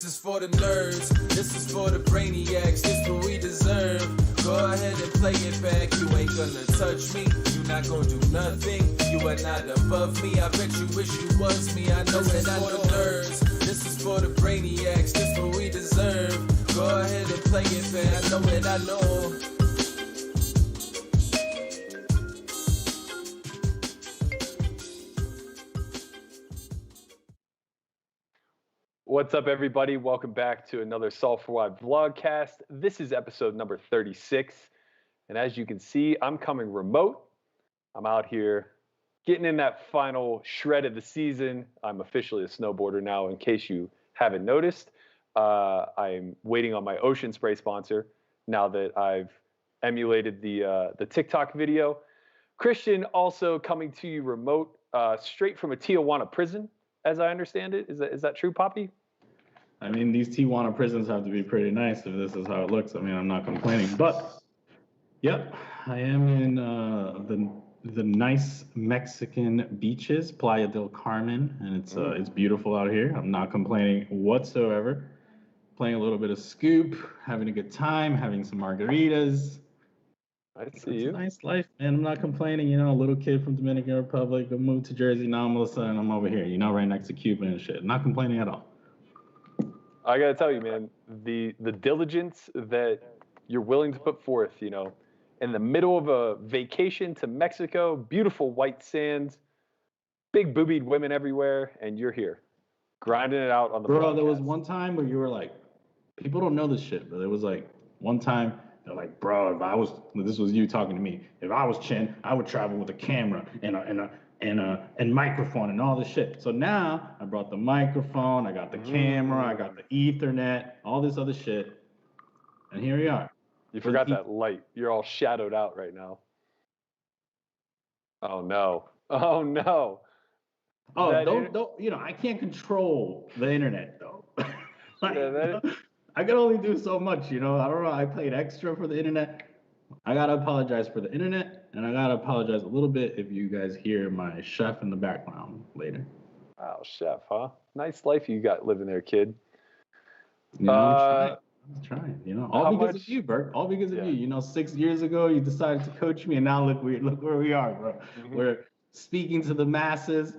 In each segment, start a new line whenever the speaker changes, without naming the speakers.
This is for the nerds, this is for the brainiacs, this what we deserve. Go ahead and play it back, you ain't gonna touch me, you not gonna do nothing, you are not above me, I bet you wish you was me, I know that I know nerds. This is for the brainiacs, this what we deserve. Go ahead and play it back, I know it, I know.
What's up, everybody? Welcome back to another S4Y VLOGCAST. This is episode number 36. And as you can see, I'm coming remote. I'm out here getting in that final shred of the season. I'm officially a snowboarder now, in case you haven't noticed. I'm waiting on my ocean spray sponsor now that I've emulated the TikTok video. Christian also coming to you remote, straight from a Tijuana prison, as I understand it. Is that true, Poppy?
I mean, these Tijuana prisons have to be pretty nice if this is how it looks. I mean, I'm not complaining, but yep, I am in the nice Mexican beaches, Playa del Carmen, and it's beautiful out here. I'm not complaining whatsoever. Playing a little bit of scoop, having a good time, having some margaritas.
I see
It's
you.
a nice life, man. I'm not complaining. You know, a little kid from Dominican Republic, I moved to Jersey, now all of a sudden I'm over here, you know, right next to Cuba and shit. Not complaining at all.
I gotta tell you, man, the diligence that you're willing to put forth, you know, in the middle of a vacation to Mexico, beautiful white sands, big boobied women everywhere, and you're here, grinding it out on the
Bro, there was
podcast.
one time where you were like, people don't know this shit, but there was like one time they're like, bro, this was you talking to me. If I was Chin, I would travel with a camera and microphone and all this shit. So now I brought the microphone, I got the camera, I got the Ethernet, all this other shit, and here we are.
You forgot that light. You're all shadowed out right now. Oh no! Oh no!
Oh, don't you know? I can't control the internet though. I can only do so much, you know. I don't know. I paid extra for the internet. I gotta apologize for the internet, and I gotta apologize a little bit if you guys hear my chef in the background later.
Wow, chef, huh? Nice life you got living there, kid.
You know, I'm trying. You know, all because of you, Bert. All because of you. You know, 6 years ago you decided to coach me, and now look where we are, bro. Mm-hmm. We're speaking to the masses.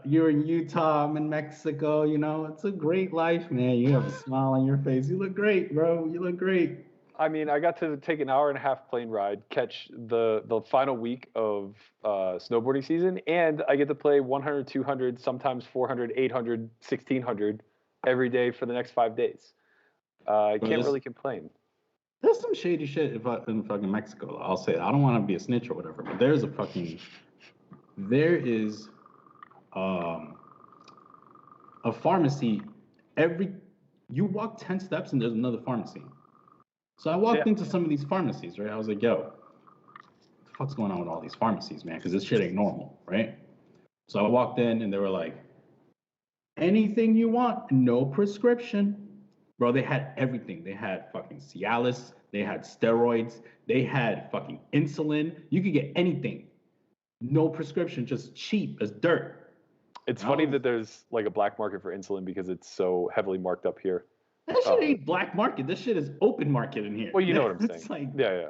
You're in Utah, I'm in Mexico. You know, it's a great life, man. You have a smile on your face. You look great, bro. You look great.
I mean, I got to take an hour and a half plane ride, catch the final week of snowboarding season, and I get to play 100, 200, sometimes 400, 800, 1600 every day for the next 5 days. I can't really complain.
There's some shady shit in fucking Mexico. I'll say it. I don't want to be a snitch or whatever, but there is a pharmacy you walk 10 steps and there's another pharmacy. So I walked into some of these pharmacies, right? I was like, yo, what the fuck's going on with all these pharmacies, man? Because this shit ain't normal, right? So I walked in and they were like, anything you want, no prescription. Bro, they had everything. They had fucking Cialis, they had steroids, they had fucking insulin. You could get anything. No prescription, just cheap as dirt.
It's funny that there's like a black market for insulin because it's so heavily marked up here.
That shit ain't black market. This shit is open market in here.
Well, you know what I'm saying.
Like,
yeah.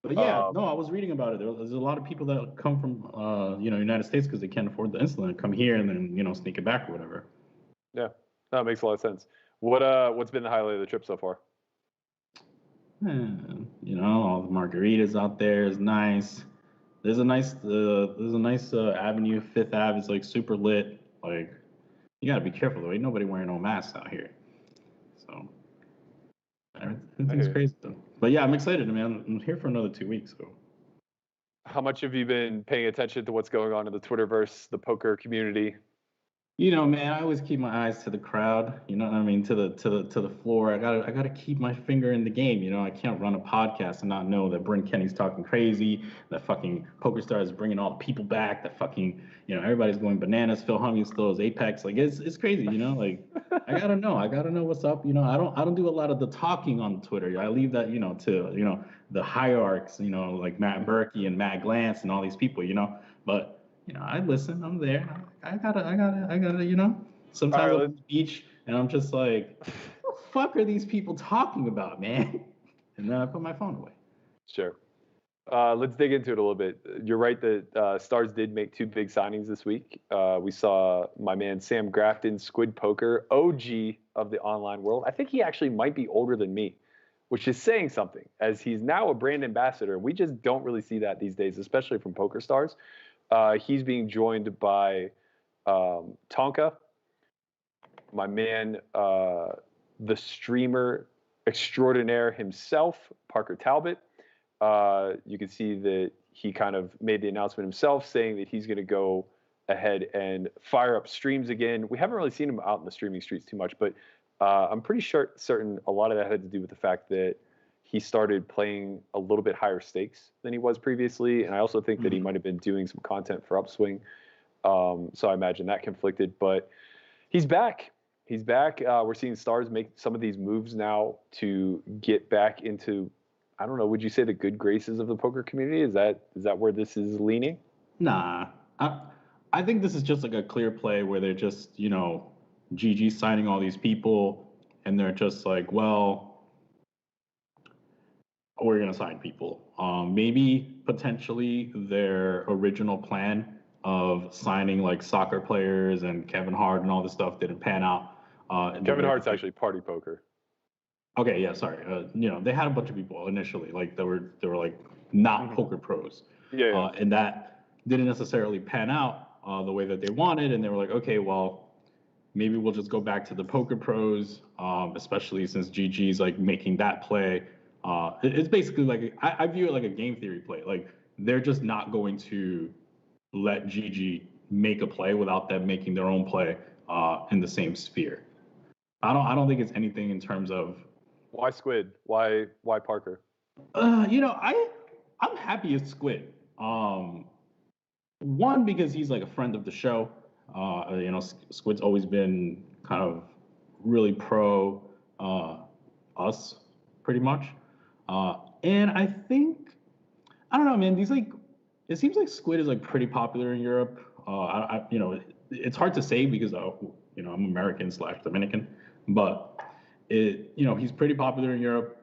But yeah, no, I was reading about it. There's a lot of people that come from, United States because they can't afford the insulin and come here and then, sneak it back or whatever.
Yeah, that makes a lot of sense. What's been the highlight of the trip so far?
All the margaritas out there is nice. There's a nice avenue, Fifth Ave is like super lit. Like, you gotta be careful though. Ain't nobody wearing no masks out here. So everything's crazy though. But yeah, I'm excited, man. I'm here for another 2 weeks. So.
How much have you been paying attention to what's going on in the Twitterverse, the poker community?
You know, man, I always keep my eyes to the crowd. You know what I mean? To the floor. I gotta keep my finger in the game. You know, I can't run a podcast and not know that Bryn Kenney's talking crazy. That fucking PokerStars is bringing all the people back. That fucking, everybody's going bananas. Phil Hellmuth still has Apex. Like it's crazy. You know, like I gotta know what's up. You know, I don't do a lot of the talking on Twitter. I leave that to the hierarchs. Like Matt Berkey and Matt Glantz and all these people. But I listen. I'm there. I gotta. Sometimes I'm on the beach And I'm just like, what the fuck are these people talking about, man? And then I put my phone away.
Sure. Let's dig into it a little bit. You're right that Stars did make 2 big signings this week. We saw my man Sam Grafton, Squid Poker, OG of the online world. I think he actually might be older than me, which is saying something, as he's now a brand ambassador. We just don't really see that these days, especially from PokerStars. He's being joined by Tonka, my man, the streamer extraordinaire himself, Parker Talbot. You can see that he kind of made the announcement himself, saying that he's going to go ahead and fire up streams again. We haven't really seen him out in the streaming streets too much, but I'm pretty certain a lot of that had to do with the fact that he started playing a little bit higher stakes than he was previously. And I also think that he might have been doing some content for Upswing. So I imagine that conflicted, but he's back. He's back. We're seeing Stars make some of these moves now to get back into, I don't know, would you say the good graces of the poker community? Is that where this is leaning?
Nah. I think this is just like a clear play where they're just, GG signing all these people, and they're just like, well, we're going to sign people. Maybe potentially their original plan of signing like soccer players and Kevin Hart and all this stuff didn't pan out.
Kevin Hart's actually Party Poker.
Okay, yeah, sorry. They had a bunch of people initially, like they were like not poker pros.
Yeah.
And that didn't necessarily pan out the way that they wanted, and they were like, okay, well, maybe we'll just go back to the poker pros, especially since GG's like making that play. It's basically like I view it like a game theory play. Like they're just not going to let GG make a play without them making their own play in the same sphere. I don't think it's anything in terms of
why Squid? Why Parker?
I'm happy as Squid. One, because he's like a friend of the show. Squid's always been kind of really pro us, pretty much. And I think, I don't know, man. It seems like Squid is like pretty popular in Europe. It's hard to say because I'm American/Dominican, but he's pretty popular in Europe.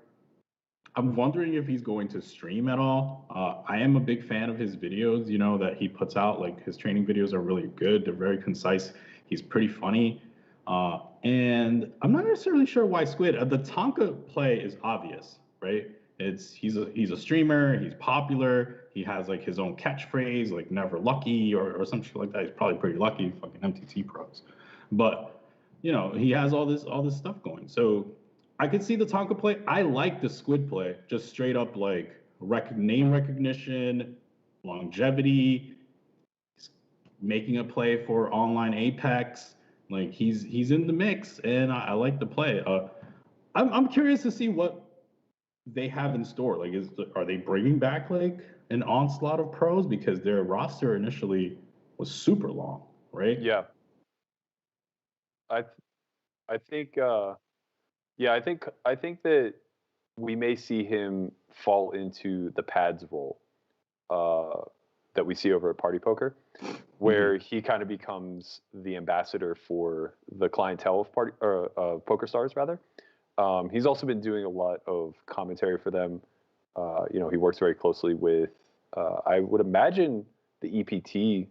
I'm wondering if he's going to stream at all. I am a big fan of his videos, that he puts out. Like his training videos are really good. They're very concise. He's pretty funny. And I'm not necessarily sure why Squid. The Tonka play is obvious, right? He's a streamer. He's popular. He has like his own catchphrase, like "never lucky" or some shit like that. He's probably pretty lucky, fucking MTT pros. But he has all this stuff going. So I could see the Tonka play. I like the Squid play, just straight up like name recognition, longevity. He's making a play for online Apex. Like he's in the mix, and I like the play. I'm curious to see what they have in store. Like, are they bringing back like an onslaught of pros, because their roster initially was super long, right?
Yeah. I think I think that we may see him fall into the pads role that we see over at Party Poker, where he kind of becomes the ambassador for the clientele of PokerStars, rather. He's also been doing a lot of commentary for them. He works very closely with, I would imagine, the EPT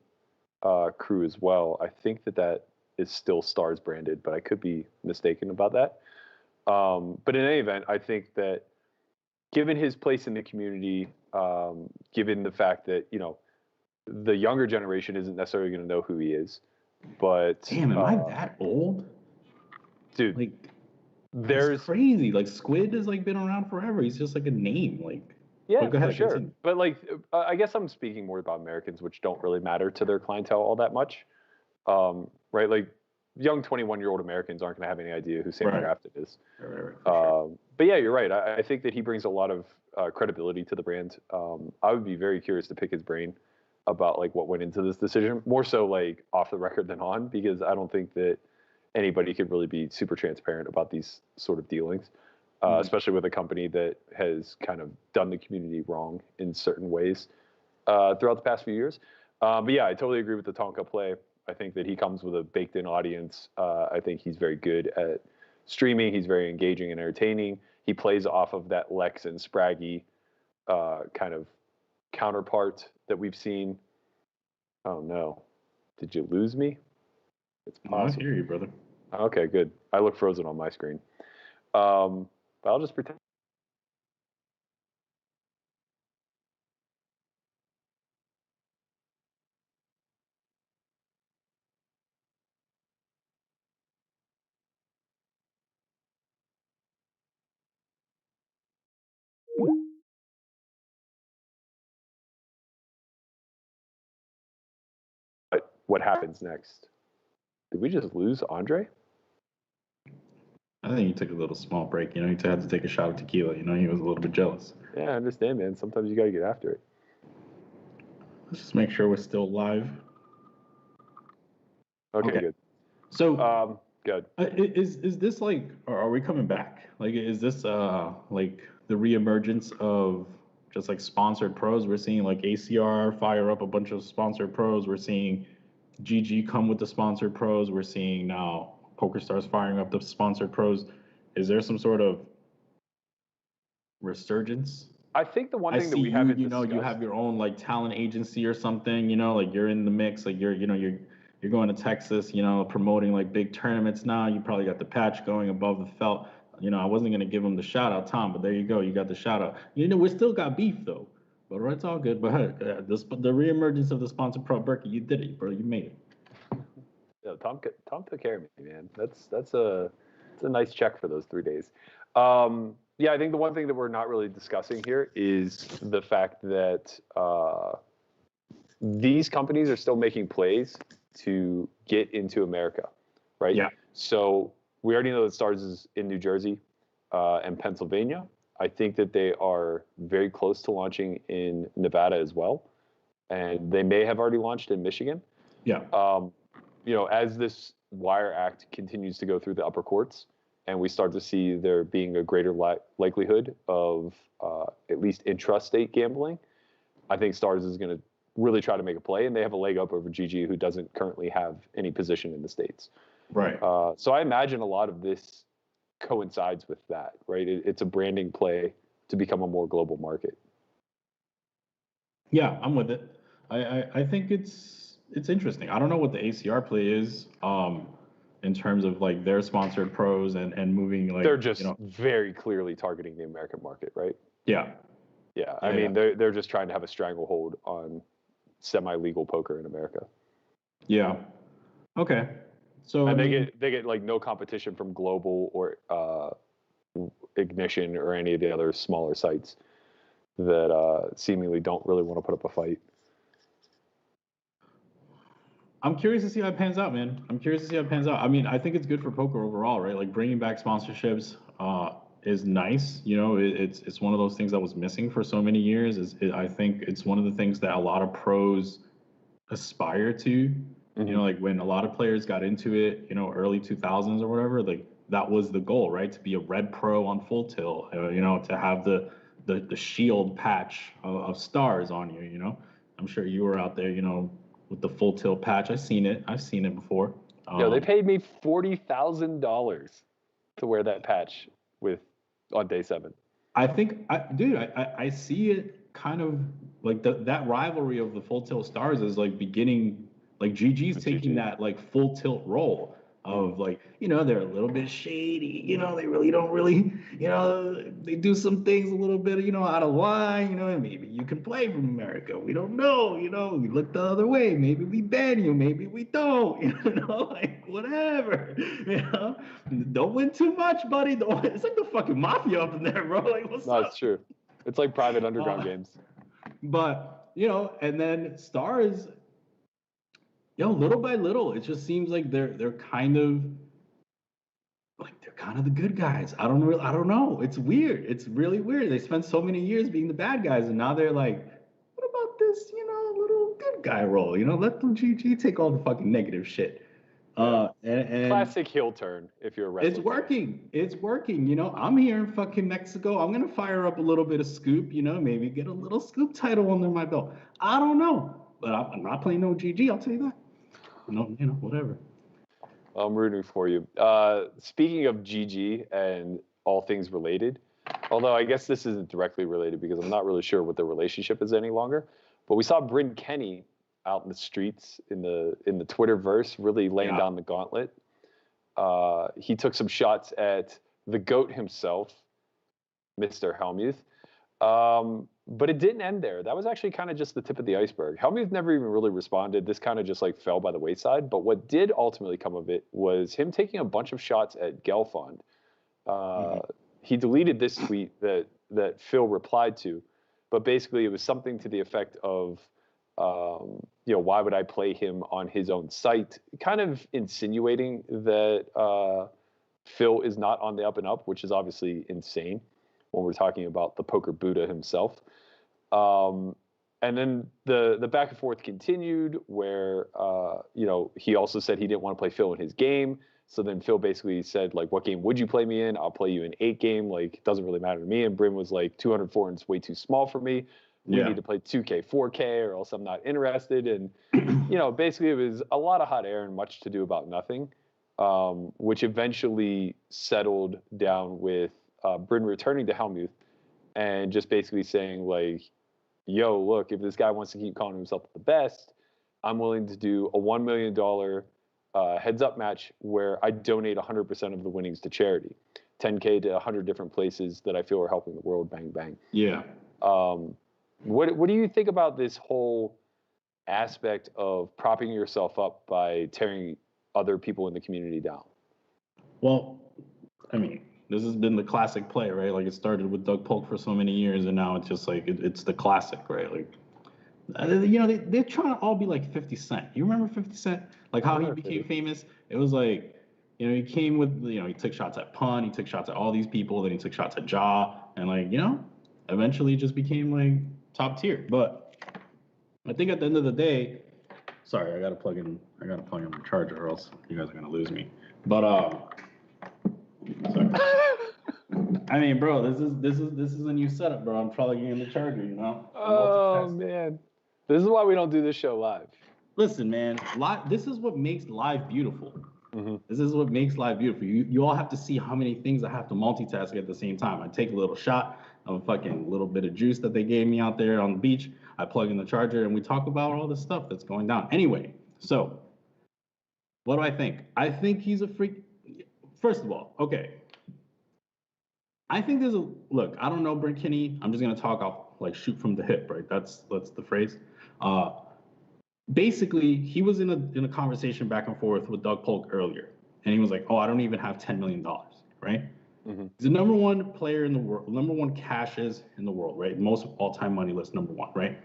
crew as well. I think that is still Stars branded, but I could be mistaken about that. But in any event, I think that given his place in the community, given the fact that, the younger generation isn't necessarily going to know who he is, but
damn, am I that old?
Dude,
like, there's crazy. Like Squid has like been around forever. He's just like a name. Like,
yeah,
go ahead,
for sure.
continue.
But like, I guess I'm speaking more about Americans, which don't really matter to their clientele all that much, right? Like, young 21-year-old Americans aren't going to have any idea who Sam Grafton is.
Right,
sure. But yeah, you're right. I think that he brings a lot of credibility to the brand. I would be very curious to pick his brain about like what went into this decision, more so like off the record than on, because I don't think that anybody could really be super transparent about these sort of dealings, especially with a company that has kind of done the community wrong in certain ways throughout the past few years. But yeah, I totally agree with the Tonka play. I think that he comes with a baked-in audience. I think he's very good at streaming. He's very engaging and entertaining. He plays off of that Lex and Spraggy kind of counterpart that we've seen. Oh no, did you lose me? It's possible.
I hear you, brother.
Okay, good. I look frozen on my screen. But I'll just pretend. What happens next? Did we just lose Andre?
I think he took a little small break. You know, he had to take a shot of tequila. You know, he was a little bit jealous.
Yeah, I understand, man. Sometimes you got to get after it.
Let's just make sure we're still live.
Okay. Good.
So,
good.
Is this like, are we coming back? Like, is this like the reemergence of just like sponsored pros? We're seeing like ACR fire up a bunch of sponsored pros. We're seeing GG come with the sponsored pros. We're seeing now PokerStars firing up the sponsored pros. Is there some sort of resurgence?
I think the one thing that we haven't discussed,
you have your own like talent agency or something, you know, like you're in the mix, like you're going to Texas, you know, promoting like big tournaments now. You probably got the patch going above the felt. You know, I wasn't going to give him the shout out, Tom, but there you go. You got the shout out. You know, we still got beef though, but it's all good. But the reemergence of the sponsored pro, Berkey, you did it, bro. You made it.
Yeah, Tom took care of me, man. That's a nice check for those 3 days. Yeah, I think the one thing that we're not really discussing here is the fact that these companies are still making plays to get into America, right?
Yeah.
So we already know that Stars is in New Jersey and Pennsylvania. I think that they are very close to launching in Nevada as well, and they may have already launched in Michigan.
Yeah.
You know, as this Wire Act continues to go through the upper courts, and we start to see there being a greater likelihood of at least intrastate gambling, I think Stars is going to really try to make a play, and they have a leg up over GG, who doesn't currently have any position in the States.
Right.
So I imagine a lot of this coincides with that, right? It's a branding play to become a more global market.
Yeah, I'm with it. I think it's interesting. I don't know what the ACR play is in terms of like their sponsored pros and moving like
they're just very clearly targeting the American market, right?
Yeah.
Yeah. I mean, they're just trying to have a stranglehold on semi-legal poker in America.
Yeah. Okay. So
and they get like no competition from Global or Ignition or any of the other smaller sites that seemingly don't really want to put up a fight.
I'm curious to see how it pans out, man. I mean, I think it's good for poker overall, right? Like bringing back sponsorships is nice. You know, it's one of those things that was missing for so many years. I think it's one of the things that a lot of pros aspire to. Mm-hmm. You know, like when a lot of players got into it, you know, early 2000s or whatever, like that was the goal, right? To be a red pro on Full Tilt, you know, to have the shield patch of stars on you, you know. I'm sure you were out there, you know, with the Full Tilt patch. I've seen it before.
Yeah, they paid me $40,000 to wear that patch on day 7.
I think, I see it kind of like that rivalry of the Full Tilt stars is like beginning. Like GG's taking that like Full Tilt role of like, you know, they're a little bit shady, you know, they really don't really, you know, they do some things a little bit, you know, out of line, you know, and maybe you can play from America. We don't know, you know, we look the other way. Maybe we ban you, maybe we don't, you know, like whatever, you know. Don't win too much, buddy. It's like the fucking mafia up in there, bro. Like, what's up?
That's true. It's like private underground games.
But, you know, and then Stars, you know, little by little, it just seems like they're kind of the good guys. I don't know. It's weird. It's really weird. They spent so many years being the bad guys, and now they're like, what about this, you know, little good guy role? You know, let them GG take all the fucking negative shit. And
classic heel turn if you're a wrestler.
It's working. You know, I'm here in fucking Mexico. I'm gonna fire up a little bit of Scoop. You know, maybe get a little Scoop title under my belt. I don't know, but I'm not playing no GG. I'll tell you that. No, whatever.
I'm rooting for you. Speaking of GG and all things related, although I guess this isn't directly related because I'm not really sure what the relationship is any longer, but we saw Bryn Kenney out in the streets in the Twitterverse really laying down the gauntlet. He took some shots at the GOAT himself, Mr. Hellmuth. But it didn't end there. That was actually kind of just the tip of the iceberg. Hellmuth never even really responded. This kind of just like fell by the wayside. But what did ultimately come of it was him taking a bunch of shots at Galfond. He deleted this tweet that Phil replied to, but basically it was something to the effect of, why would I play him on his own site? Kind of insinuating that Phil is not on the up and up, which is obviously insane when we're talking about the poker Buddha himself. And then the back and forth continued where, he also said he didn't want to play Phil in his game. So then Phil basically said, like, what game would you play me in? I'll play you in 8 game. Like, it doesn't really matter to me. And Bryn was like, 204 is way too small for me. We need to play 2K, 4K, or else I'm not interested. And, basically it was a lot of hot air and much to do about nothing, which eventually settled down with Bryn returning to Hellmuth and just basically saying, like, yo, look, if this guy wants to keep calling himself the best, I'm willing to do a $1 million heads up match where I donate 100% of the winnings to charity, 10K to 100 different places that I feel are helping the world. Bang, bang.
Yeah.
What do you think about this whole aspect of propping yourself up by tearing other people in the community down?
Well, I mean, this has been the classic play, right? Like, it started with Doug Polk for so many years, and now it's just like it's the classic, right? Like, they're trying to all be like 50 Cent. You remember 50 Cent? Like how he became famous? It was like, he came with, he took shots at Pun, he took shots at all these people, then he took shots at Ja, and like, eventually just became like top tier. But I think at the end of the day, sorry, I gotta plug in my charger, or else you guys are gonna lose me. But sorry. I mean, bro, this is a new setup, bro. I'm plugging in the charger,
Oh man, this is why we don't do this show live.
Listen, man, this is what makes live beautiful.
Mm-hmm.
This is what makes live beautiful. You all have to see how many things I have to multitask at the same time. I take a little shot of a fucking little bit of juice that they gave me out there on the beach. I plug in the charger and we talk about all the stuff that's going down. Anyway, so what do I think? I think he's a freak. First of all, okay. I think look, I don't know Bryn Kenney. I'm just gonna talk, I'll like shoot from the hip, right? That's the phrase. Basically, he was in a conversation back and forth with Doug Polk earlier, and he was like, "Oh, I don't even have $10 million, right?" Mm-hmm. He's the number one player in the world, number one cashes in the world, right? Most all-time money list, number one, right?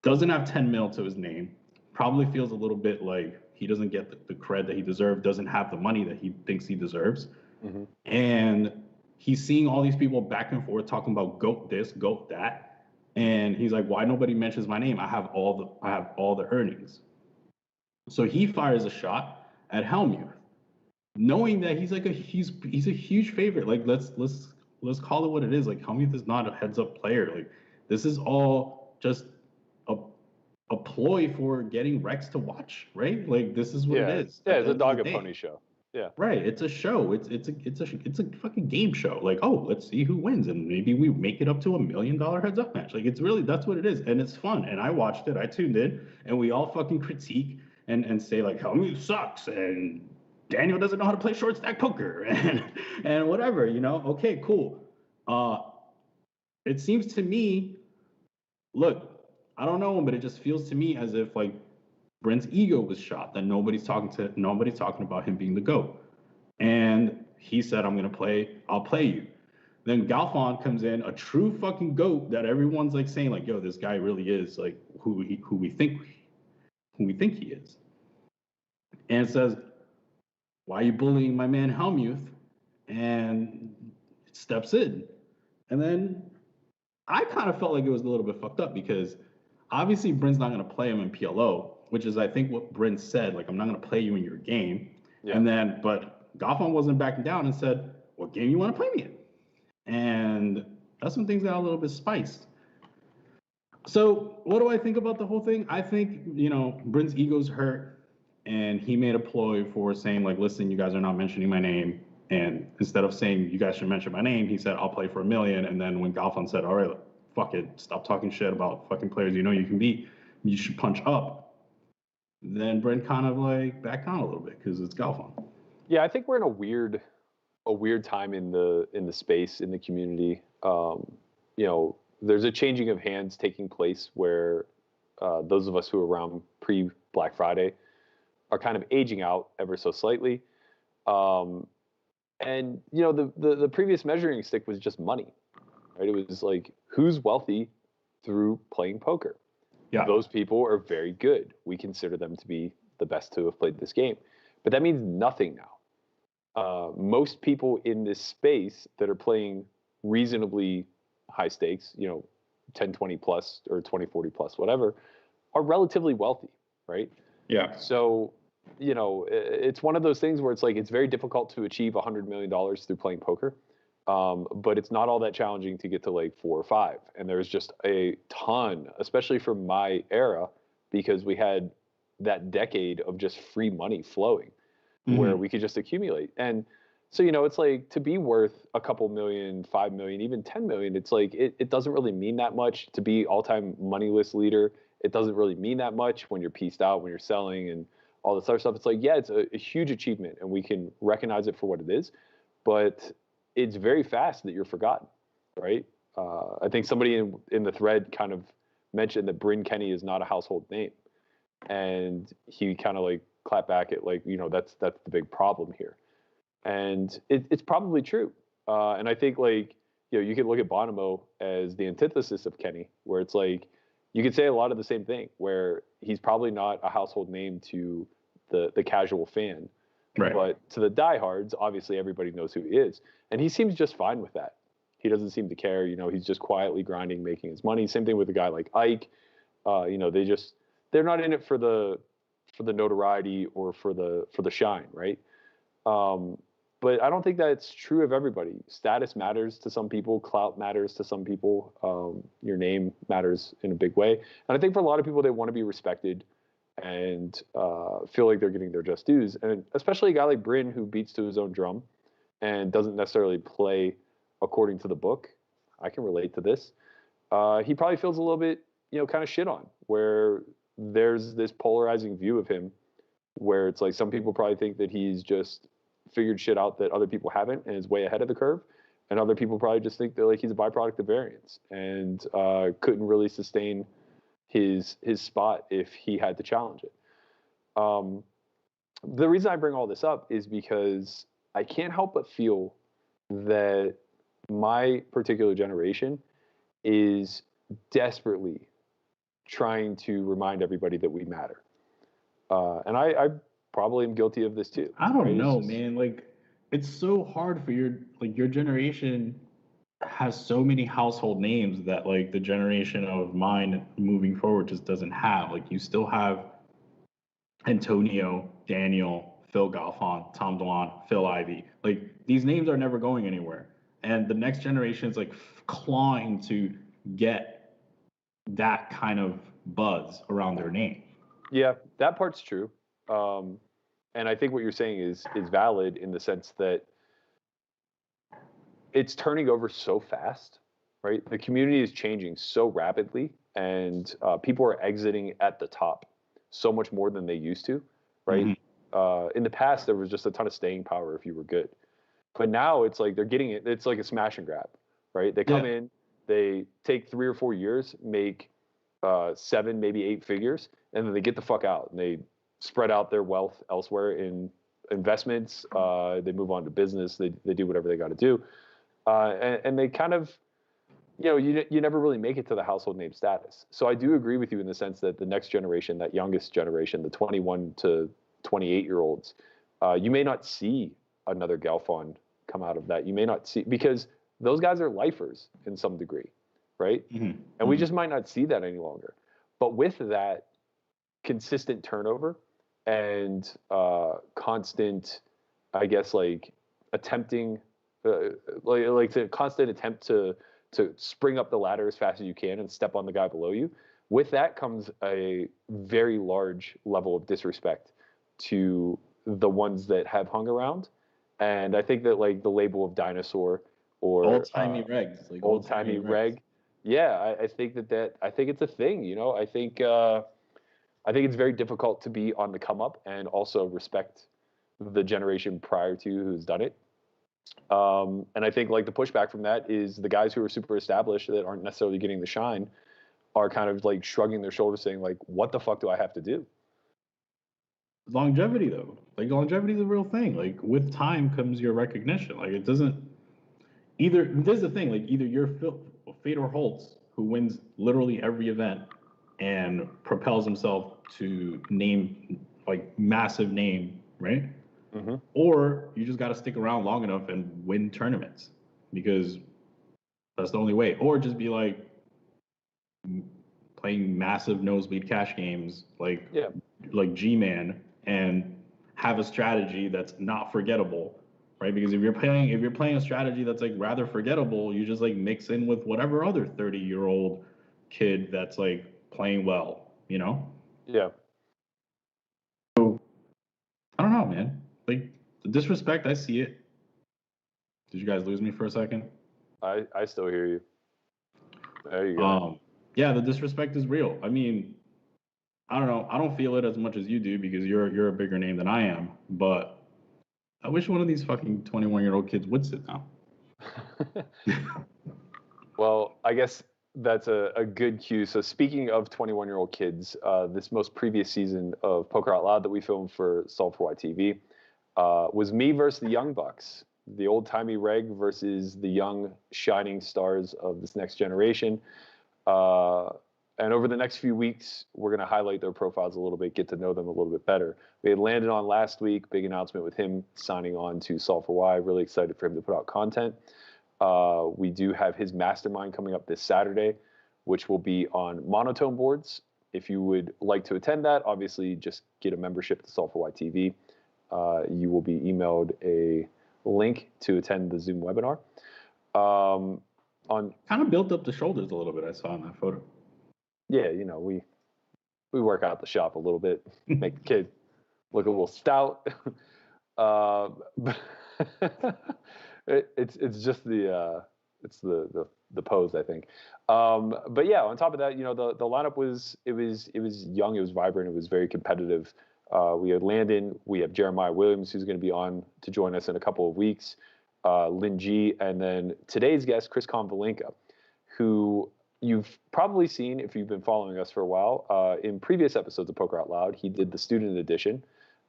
Doesn't have 10 mil to his name. Probably feels a little bit like he doesn't get the cred that he deserves. Doesn't have the money that he thinks he deserves, and he's seeing all these people back and forth talking about GOAT this, GOAT that. And he's like, why nobody mentions my name? I have all the earnings. So he fires a shot at Hellmuth, knowing that he's a huge favorite. Like, let's call it what it is. Like, Hellmuth is not a heads up player. Like, this is all just a ploy for getting Rex to watch, right? Like, this is what it is.
Yeah, it's a dog and pony show. Yeah.
Right. It's a show. It's a fucking game show. Like, oh, let's see who wins, and maybe we make it up to $1 million heads up match. Like, that's what it is, and it's fun. And I watched it. I tuned in, and we all fucking critique and say like, Hellmuth sucks, and Daniel doesn't know how to play short stack poker, and whatever. Okay, cool. It seems to me, look, I don't know him, but it just feels to me as if like Bryn's ego was shot, that nobody's talking about him being the GOAT. And he said, I'll play you. Then Galfond comes in, a true fucking GOAT that everyone's like saying like, yo, this guy really is like who we think he is. And says, why are you bullying my man Hellmuth? And steps in. And then I kind of felt like it was a little bit fucked up because obviously Bryn's not going to play him in PLO, which is, I think, what Bryn said. Like, I'm not going to play you in your game. Yeah. But Galfond wasn't backing down and said, what game you want to play me in? And that's when things got a little bit spiced. So what do I think about the whole thing? I think, Bryn's ego's hurt. and he made a ploy for saying like, listen, you guys are not mentioning my name. And instead of saying you guys should mention my name, he said, I'll play for $1 million. And then when Galfond said, all right, fuck it, stop talking shit about fucking players you know you can beat, you should punch up. Then Bryn kind of like backed down a little bit because it's Galfond.
Yeah, I think we're in a weird time in the space, in the community. There's a changing of hands taking place where those of us who are around pre-Black Friday are kind of aging out ever so slightly. And the previous measuring stick was just money, right? It was like, who's wealthy through playing poker?
Yeah.
Those people are very good. We consider them to be the best to have played this game. But that means nothing now. Most people in this space that are playing reasonably high stakes, 10, 20 plus or 20, 40 plus, whatever, are relatively wealthy, right?
Yeah.
So, it's one of those things where it's like, it's very difficult to achieve $100 million through playing poker. But it's not all that challenging to get to like 4 or 5. And there's just a ton, especially from my era, because we had that decade of just free money flowing where we could just accumulate. And so, it's like, to be worth a couple million, 5 million, even 10 million, it's like, it doesn't really mean that much. To be all-time money list leader, it doesn't really mean that much when you're pieced out, when you're selling and all this other stuff. It's like, yeah, it's a huge achievement and we can recognize it for what it is, but it's very fast that you're forgotten, right? I think somebody in the thread kind of mentioned that Bryn Kenney is not a household name. And he kind of like clapped back at like, that's the big problem here. And it's probably true. And I think like, you could look at Bonomo as the antithesis of Kenny, where it's like, you could say a lot of the same thing, where he's probably not a household name to the casual fan. Right. But to the diehards, obviously everybody knows who he is. And he seems just fine with that. He doesn't seem to care. He's just quietly grinding, making his money. Same thing with a guy like Ike. They're not in it for the notoriety or for the shine, right? But I don't think that's true of everybody. Status matters to some people. Clout matters to some people. Your name matters in a big way. And I think for a lot of people, they want to be respected and feel like they're getting their just dues. And especially a guy like Bryn, who beats to his own drum and doesn't necessarily play according to the book. I can relate to this. He probably feels a little bit, kind of shit on, where there's this polarizing view of him where it's like some people probably think that he's just figured shit out that other people haven't and is way ahead of the curve. And other people probably just think that like he's a byproduct of variance and couldn't really sustain his spot if he had to challenge it. The reason I bring all this up is because I can't help but feel that my particular generation is desperately trying to remind everybody that we matter. And I probably am guilty of this too.
I don't know, man. Like, it's so hard for your generation has so many household names that like the generation of mine moving forward just doesn't have. Like, you still have Antonio, Daniel, Phil Galfond, Tom Dwan, Phil Ivey. Like, these names are never going anywhere. And the next generation is like clawing to get that kind of buzz around their name.
Yeah, that part's true. And I think what you're saying is valid in the sense that it's turning over so fast, right? The community is changing so rapidly, and people are exiting at the top so much more than they used to, right? Mm-hmm. In the past, there was just a ton of staying power if you were good. But now it's like they're getting it. It's like a smash and grab, right? They come in, they take 3 or 4 years, make 7, maybe 8 figures, and then they get the fuck out and they spread out their wealth elsewhere in investments. They move on to business. They do whatever they got to do. And they kind of, you never really make it to the household name status. So I do agree with you in the sense that the next generation, that youngest generation, the 21 to 28-year-olds, you may not see another Galfond come out of that. You may not see, because those guys are lifers in some degree, right? Mm-hmm. And we just might not see that any longer. But with that consistent turnover and constant, I guess, like attempting, like the constant attempt to spring up the ladder as fast as you can and step on the guy below you. With that comes a very large level of disrespect to the ones that have hung around. And I think that like the label of dinosaur or
old-timey regs, like
old-timey reg. Yeah, I think I think it's a thing, you know. I think it's very difficult to be on the come up and also respect the generation prior to who's done it. And I think like the pushback from that is the guys who are super established that aren't necessarily getting the shine are kind of like shrugging their shoulders saying like, what the fuck do I have to do?
Longevity, though. Like, longevity is a real thing. Like, with time comes your recognition. Like, it doesn't either. This is the thing. Like, either you're Fedor Holtz, who wins literally every event and propels himself to name, like, massive name, right?
Mm-hmm.
Or you just got to stick around long enough and win tournaments because that's the only way. Or just be like playing massive nosebleed cash games, like G-Man, and have a strategy that's not forgettable, right? Because if you're playing a strategy that's like rather forgettable, you just like mix in with whatever other 30-year-old kid that's like playing well, you know?
Yeah.
So I don't know, man. Like the disrespect, I see it. Did you guys lose me for a second?
I still hear you. There you go.
Yeah, the disrespect is real. I mean, I don't know. I don't feel it as much as you do because you're a bigger name than I am. But I wish one of these fucking 21-year-old kids would sit down.
Well, I guess that's a good cue. So speaking of 21-year-old kids, this most previous season of Poker Out Loud that we filmed for S4Y TV was me versus the Young Bucks, the old-timey reg versus the young shining stars of this next generation. And over the next few weeks, we're going to highlight their profiles a little bit, get to know them a little bit better. We had landed on last week, big announcement with him signing on to Solve4Y. Really excited for him to put out content. We do have his mastermind coming up this Saturday, which will be on monotone boards. If you would like to attend that, obviously just get a membership to Solve4Y TV. You will be emailed a link to attend the Zoom webinar.
Kind of built up the shoulders a little bit, I saw in that photo.
Yeah, you know, we work out the shop a little bit, make the kid look a little stout. It's just the pose, I think. But yeah, on top of that, you know, the lineup was young, it was vibrant, it was very competitive. We had Landon, we have Jeremiah Williams, who's going to be on to join us in a couple of weeks, Lin G, and then today's guest, Chris Konvalinka, who you've probably seen if you've been following us for a while. In previous episodes of Poker Out Loud, he did the student edition.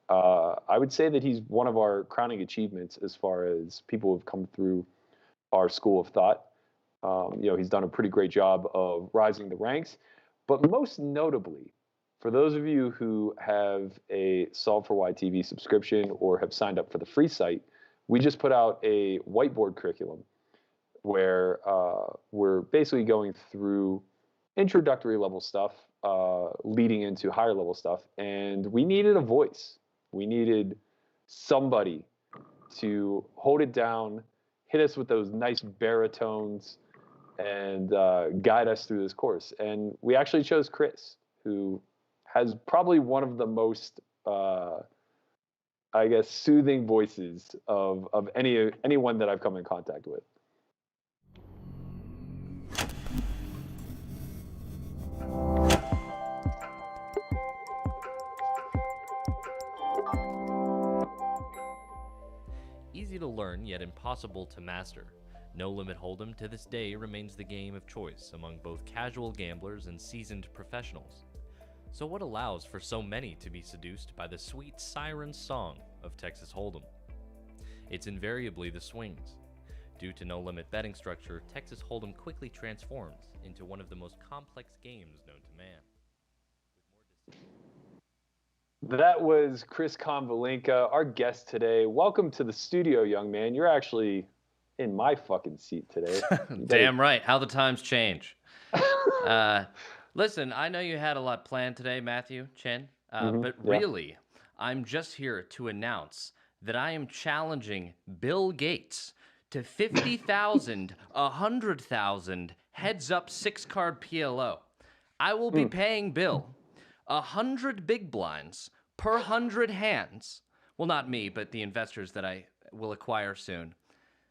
I would say that he's one of our crowning achievements as far as people who have come through our school of thought. You know, he's done a pretty great job of rising the ranks, but most notably, for those of you who have a Solve4Y TV subscription or have signed up for the free site, we just put out a whiteboard curriculum where we're basically going through introductory level stuff, leading into higher level stuff, and we needed a voice. We needed somebody to hold it down, hit us with those nice baritones, and guide us through this course. And we actually chose Chris, who has probably one of the most, I guess, soothing voices of anyone that I've come in contact with.
Easy to learn, yet impossible to master. No Limit Hold'em to this day remains the game of choice among both casual gamblers and seasoned professionals. So what allows for so many to be seduced by the sweet siren song of Texas Hold'em? It's invariably the swings. Due to no limit betting structure, Texas Hold'em quickly transforms into one of the most complex games known to man.
That was Chris Konvalinka, our guest today. Welcome to the studio, young man. You're actually in my fucking seat today.
Damn right. How the times change. Listen, I know you had a lot planned today, Matthew, Chen, but really, I'm just here to announce that I am challenging Bill Gates to 50,000, 100,000 heads-up 6-card PLO. I will be paying Bill 100 big blinds per 100 hands. Well, not me, but the investors that I will acquire soon.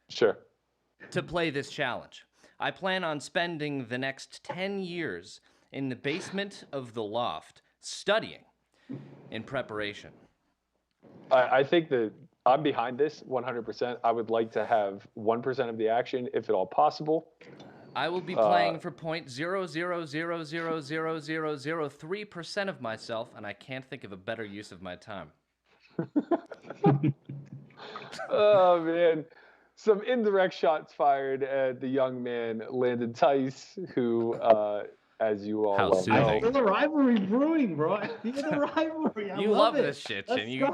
Sure.
To play this challenge. I plan on spending the next 10 years in the basement of the loft studying in preparation.
I think that I'm behind this 100%. I would like to have 1% of the action, if at all possible.
I will be playing for 0.0000003% of myself, and I can't think of a better use of my time.
Oh, man. Some indirect shots fired at the young man, Landon Tice, who, as you all
How
well
soothing.
know.
I feel the rivalry brewing, bro. I feel the rivalry. I
You
love it.
this shit,
Let's
Chin. You
go.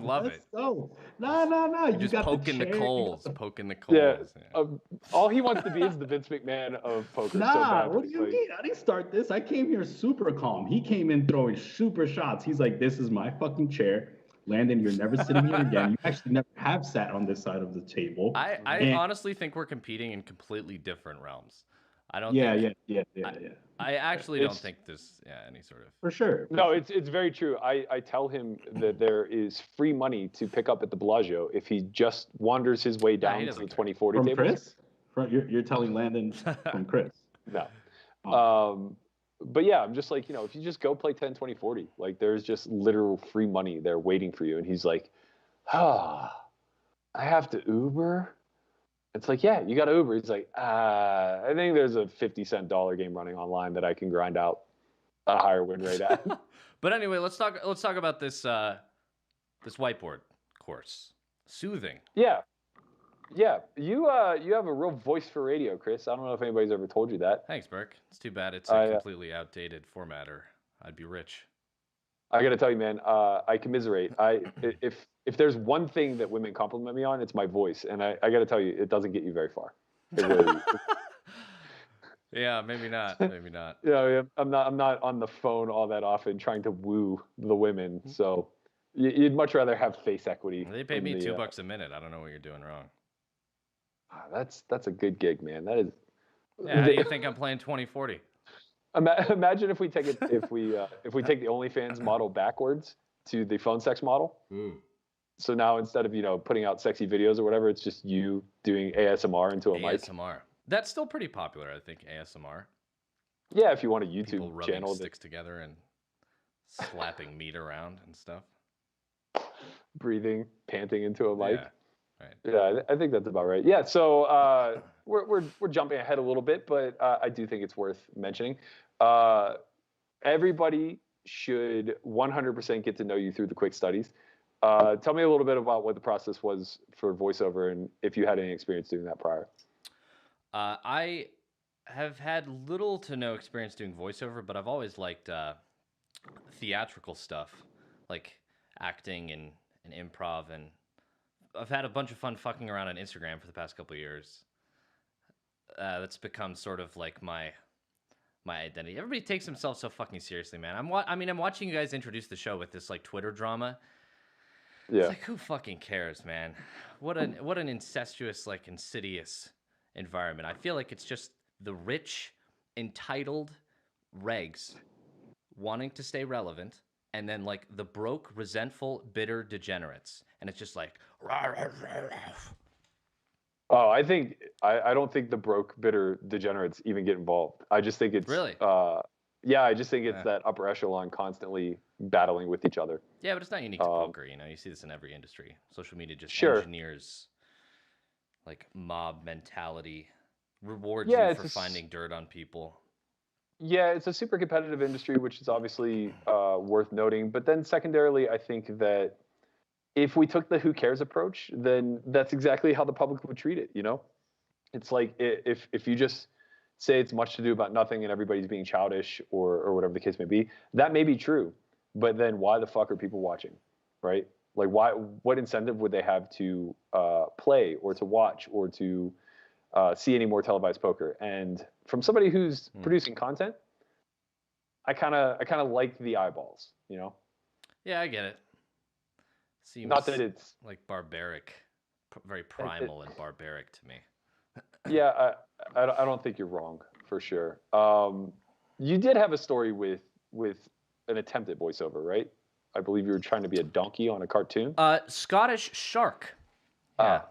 love
Let's
it.
go. No. You
Just
got
poking the
chair, you got
coals.
the-
Poking the coals.
Yeah,
Yeah.
all he wants to be is the Vince McMahon of poker. So
Nah,
badly.
what do you
Like,
mean? I didn't start this. I came here super calm. He came in throwing super shots. He's like, this is my fucking chair. Landon, you're never sitting here again. You actually never have sat on this side of the table.
I
And-
honestly think we're competing in completely different realms. I don't
Yeah.
I actually don't think there's any sort of...
For sure.
no, it's very true. I tell him that there is free money to pick up at the Bellagio if he just wanders his way
he
down to
doesn't
the
care.
2040
From
table.
Chris? You're telling Landon from Chris.
No.
Oh.
But yeah, I'm just like, if you just go play 10, 20, 40, like there's just literal free money there waiting for you. And he's like, I have to Uber? It's like, yeah, you got to Uber. He's like, I think there's a 50-cent dollar game running online that I can grind out a higher win rate at.
But anyway, let's talk about this this whiteboard course. Soothing.
Yeah. You have a real voice for radio, Chris. I don't know if anybody's ever told you that.
Thanks, Burke. It's too bad it's a completely outdated format, or I'd be rich.
I got to tell you, man, I commiserate. If there's one thing that women compliment me on, it's my voice, and I got to tell you, it doesn't get you very far. It really,
Yeah, maybe not. Maybe not.
I'm not on the phone all that often trying to woo the women. So you'd much rather have face equity.
They pay me
than
$2 a minute. I don't know what you're doing wrong.
That's a good gig, man. That is.
Yeah, how do you think I'm playing 2040?
Imagine if we take it if we take the OnlyFans model backwards to the phone sex model. So now instead of putting out sexy videos or whatever, it's just you doing ASMR into a mic.
ASMR. That's still pretty popular, I think. ASMR.
Yeah, if you want a YouTube
People rubbing
channel,
sticks together and slapping meat around and stuff.
breathing, panting into a mic.
Yeah. Right.
Yeah, I think that's about right. Yeah, so we're jumping ahead a little bit, but I do think it's worth mentioning. Everybody should 100% get to know you through the quick studies. Tell me a little bit about what the process was for voiceover and if you had any experience doing that prior.
I have had little to no experience doing voiceover, but I've always liked theatrical stuff, like acting and improv, and I've had a bunch of fun fucking around on Instagram for the past couple of years. That's become sort of like my identity. Everybody takes themselves so fucking seriously, man. I'm watching you guys introduce the show with this like Twitter drama.
Yeah.
It's like, who fucking cares, man? What an incestuous, like, insidious environment. I feel like it's just the rich, entitled regs wanting to stay relevant, and then like the broke, resentful, bitter degenerates, and it's just like.
Oh, I don't think the broke, bitter degenerates even get involved. I just think it's
Really?
Yeah, I just think it's that upper echelon constantly battling with each other.
Yeah, but it's not unique to poker. You see this in every industry. Social media just
Sure.
engineers like mob mentality, rewards you for finding dirt on people.
Yeah, it's a super competitive industry, which is obviously worth noting. But then secondarily, I think that if we took the who cares approach, then that's exactly how the public would treat it. It's like if you just say it's much to do about nothing and everybody's being childish or whatever the case may be, that may be true. But then why the fuck are people watching, right? Like what incentive would they have to play or to watch or to see any more televised poker? And from somebody who's producing content, I kind of like the eyeballs,
Yeah, I get it. Seems
Not that it's
like barbaric, very primal and barbaric to me.
Yeah, I don't think you're wrong for sure. You did have a story with an attempt at voiceover, right? I believe you were trying to be a donkey on a cartoon.
Scottish shark. Yeah.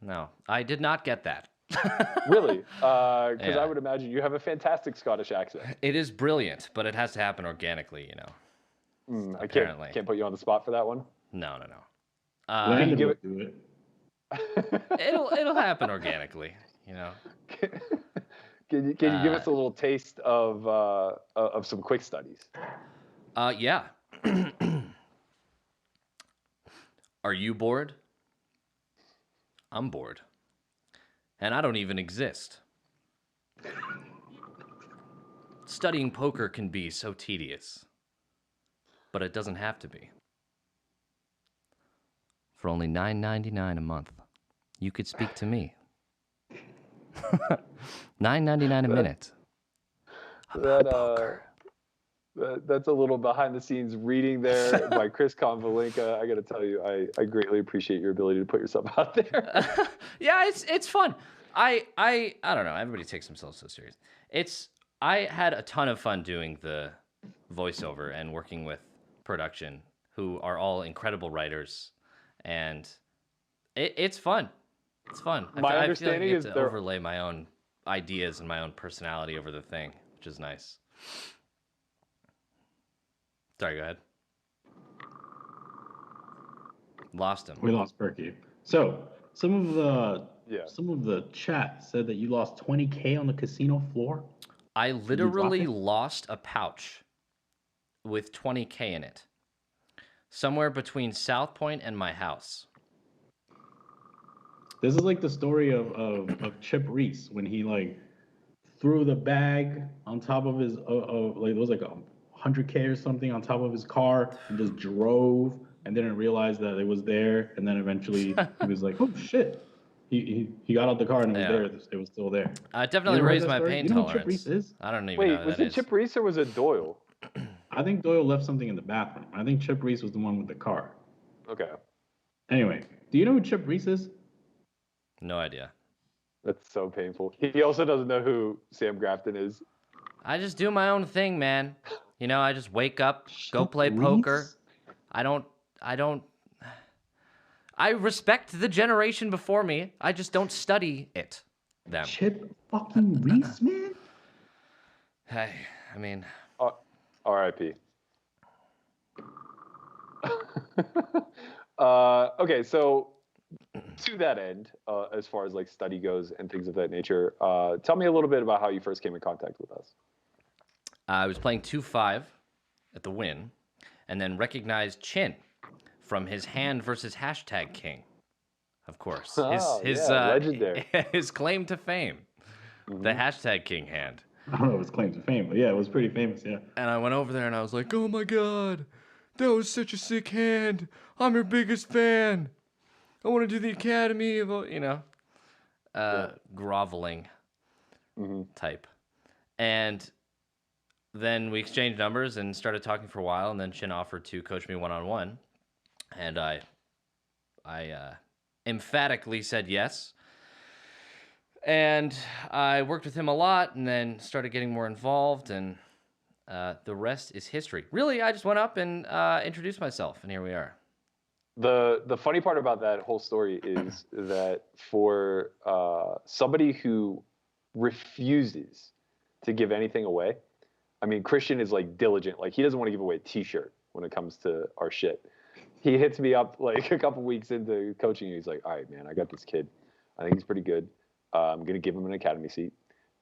No, I did not get that.
Really? Because
Yeah.
I would imagine you have a fantastic Scottish accent.
It is brilliant, but it has to happen organically,
I
apparently.
can't put you on the spot for that one.
No.
Landon
give
would
it-
do it.
It'll happen organically,
Can you give us a little taste of some quick studies?
Yeah. Are you bored? I'm bored. And I don't even exist. Studying poker can be so tedious, but it doesn't have to be. For only $9.99 a month, you could speak to me. $9.99 a minute. About poker.
That's a little behind the scenes reading there by Chris Konvalinka. I got to tell you, I greatly appreciate your ability to put yourself out there.
Yeah, it's fun. I don't know. Everybody takes themselves so serious. I had a ton of fun doing the voiceover and working with production, who are all incredible writers, and it's fun. It's fun.
My understanding
I feel like I
is
get to overlay my own ideas and my own personality over the thing, which is nice. Sorry, go ahead. Lost him.
We lost Berkey. So some of the chat said that you lost 20K on the casino floor.
I literally
it?
lost a pouch with 20K in it, somewhere between South Point and my house.
This is like the story of Chip Reese when he like threw the bag on top of his like it was like 100K or something on top of his car and just drove and didn't realize that it was there, and then eventually he was like, oh shit. He got out the car and it was there. It was still there.
It definitely raised my pain
you know
tolerance.
who Chip Reese is?
I don't even know
Wait,
who
was
that
it
is.
Chip Reese or was it Doyle?
I think Doyle left something in the bathroom. I think Chip Reese was the one with the car.
Okay.
Anyway, do you know who Chip Reese is?
No idea.
That's so painful. He also doesn't know who Sam Grafton is.
I just do my own thing, man. I just wake up, go
Chip
play
Reese?
poker. I respect the generation before me. I just don't study them.
Chip fucking Reese, man?
Hey, I mean,
R.I.P. Okay, so to that end, as far as like study goes and things of that nature, tell me a little bit about how you first came in contact with us.
I was playing 2-5 at the win, and then recognized Chin from his hand versus hashtag King. Of course,
legendary.
His claim to fame, the hashtag King hand.
I don't know his claim to fame, but yeah, it was pretty famous, yeah.
And I went over there and I was like, "Oh my god, that was such a sick hand! I'm your biggest fan. I want to do the Academy of groveling type." And then we exchanged numbers and started talking for a while, and then Chin offered to coach me one-on-one, and I emphatically said yes. And I worked with him a lot, and then started getting more involved, and the rest is history. Really, I just went up and introduced myself, and here we are.
The funny part about that whole story is that for somebody who refuses to give anything away, I mean, Christian is like diligent. Like, he doesn't want to give away a T-shirt when it comes to our shit. He hits me up like a couple weeks into coaching, and he's like, "All right, man, I got this kid. I think he's pretty good. I'm gonna give him an academy seat,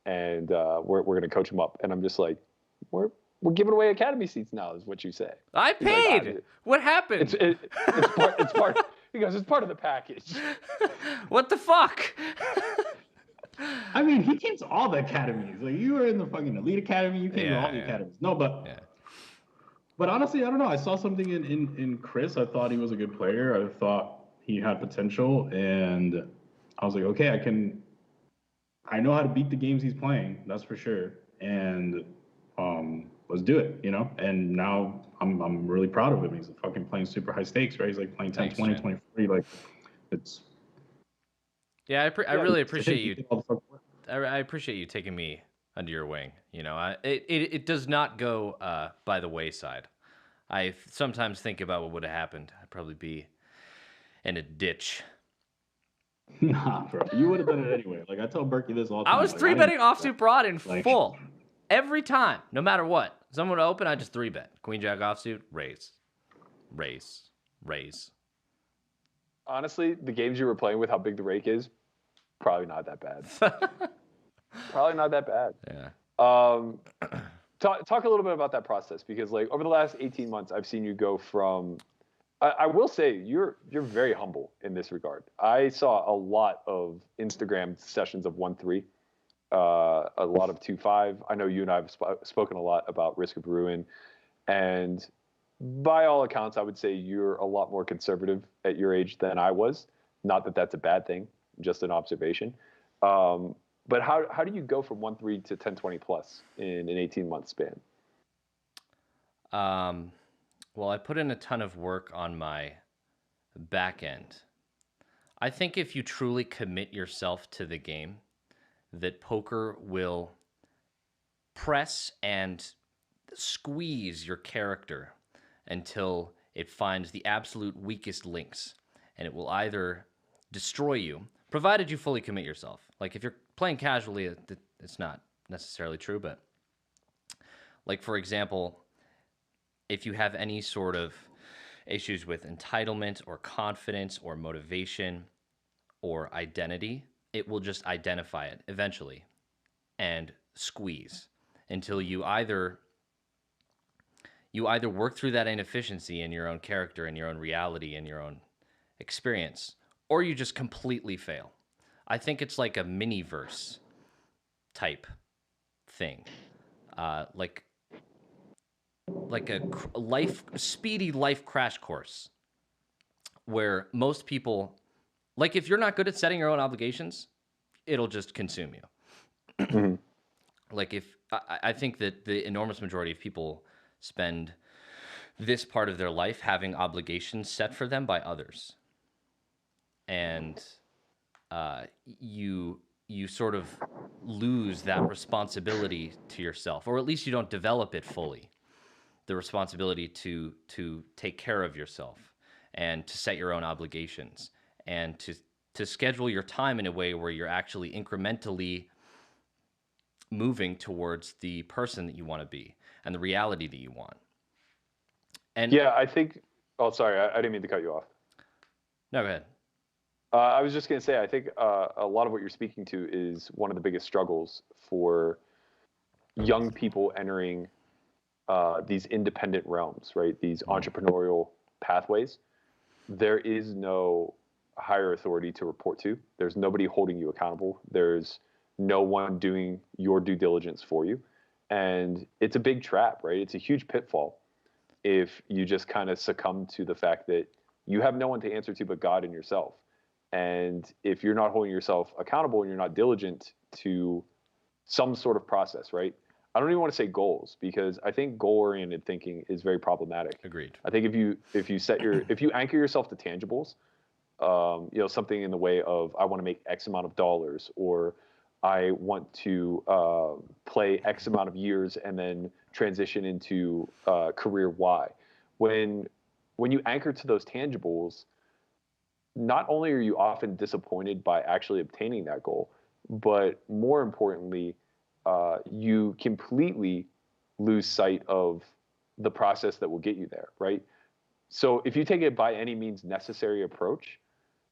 and we're gonna coach him up." And I'm just like, "We're giving away academy seats now," is what you say.
I paid.
Like,
what happened?
It's part. He goes, "It's part of the package."
What the fuck?
I mean, he came to all the academies. Like, you were in the fucking elite academy, you came to all the academies. No, but honestly, I don't know. I saw something in Chris. I thought he was a good player. I thought he had potential, and I was like, okay, I know how to beat the games he's playing, that's for sure. And let's do it, And now I'm really proud of him. He's fucking playing super high stakes, right? He's like playing 10, 20, 23. Like, it's...
Yeah, I really appreciate you. I appreciate you taking me under your wing. It does not go by the wayside. I sometimes think about what would have happened. I'd probably be in a ditch.
Nah, bro. You would have done it anyway. Like I tell Berkey this all the
I
time.
was
like,
three
why didn't
betting
you do
offsuit broad in
Like-
full every time, no matter what. Someone would open, I just three bet. Queen jack offsuit, raise, raise, raise.
Honestly, the games you were playing with, how big the rake is, probably not that bad. Probably not that bad.
Yeah.
Talk a little bit about that process, because like over the last 18 months, I've seen you go from. I will say you're very humble in this regard. I saw a lot of Instagram sessions of 1-3, a lot of 2-5. I know you and I have spoken a lot about Risk of Ruin, and by all accounts, I would say you're a lot more conservative at your age than I was. Not that that's a bad thing, just an observation. But how do you go from 1-3 to 10-20 plus in an 18-month span?
Well, I put in a ton of work on my back end. I think if you truly commit yourself to the game, that poker will press and squeeze your character until it finds the absolute weakest links, and it will either destroy you, provided you fully commit yourself. Like if you're playing casually, it's not necessarily true, but like for example, if you have any sort of issues with entitlement or confidence or motivation or identity, it will just identify it eventually and squeeze until you either work through that inefficiency in your own character, in your own reality, in your own experience, or you just completely fail. I think it's like a mini-verse type thing, like a speedy life crash course, where most people, like if you're not good at setting your own obligations, it'll just consume you.
Mm-hmm.
Like if I think that the enormous majority of people spend this part of their life having obligations set for them by others, and you sort of lose that responsibility to yourself, or at least you don't develop it fully. The responsibility to take care of yourself and to set your own obligations and to schedule your time in a way where you're actually incrementally moving towards the person that you want to be and the reality that you want. And
yeah, I think. Oh, sorry, I didn't mean to cut you off.
No, go ahead.
I was just going to say, I think a lot of what you're speaking to is one of the biggest struggles for young people entering these independent realms, right? These entrepreneurial pathways. There is no higher authority to report to. There's nobody holding you accountable. There's no one doing your due diligence for you. And it's a big trap, right? It's a huge pitfall if you just kind of succumb to the fact that you have no one to answer to but God and yourself. And if you're not holding yourself accountable and you're not diligent to some sort of process, right? I don't even want to say goals, because I think goal-oriented thinking is very problematic.
Agreed.
I think if you anchor yourself to tangibles, something in the way of I want to make X amount of dollars, or I want to play X amount of years and then transition into career Y. When you anchor to those tangibles, not only are you often disappointed by actually obtaining that goal, but more importantly, you completely lose sight of the process that will get you there, right? So if you take a by any means necessary approach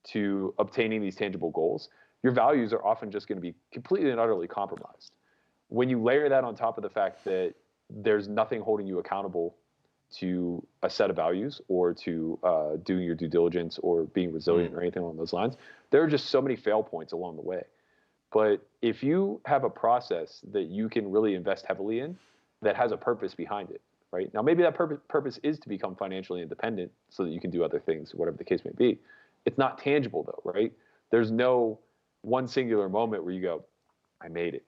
to obtaining these tangible goals, your values are often just going to be completely and utterly compromised. When you layer that on top of the fact that there's nothing holding you accountable to a set of values, or to doing your due diligence, or being resilient, or anything along those lines, there are just so many fail points along the way. But if you have a process that you can really invest heavily in, that has a purpose behind it, right? Now, maybe that purpose is to become financially independent so that you can do other things, whatever the case may be. It's not tangible though, right? There's no one singular moment where you go, I made it.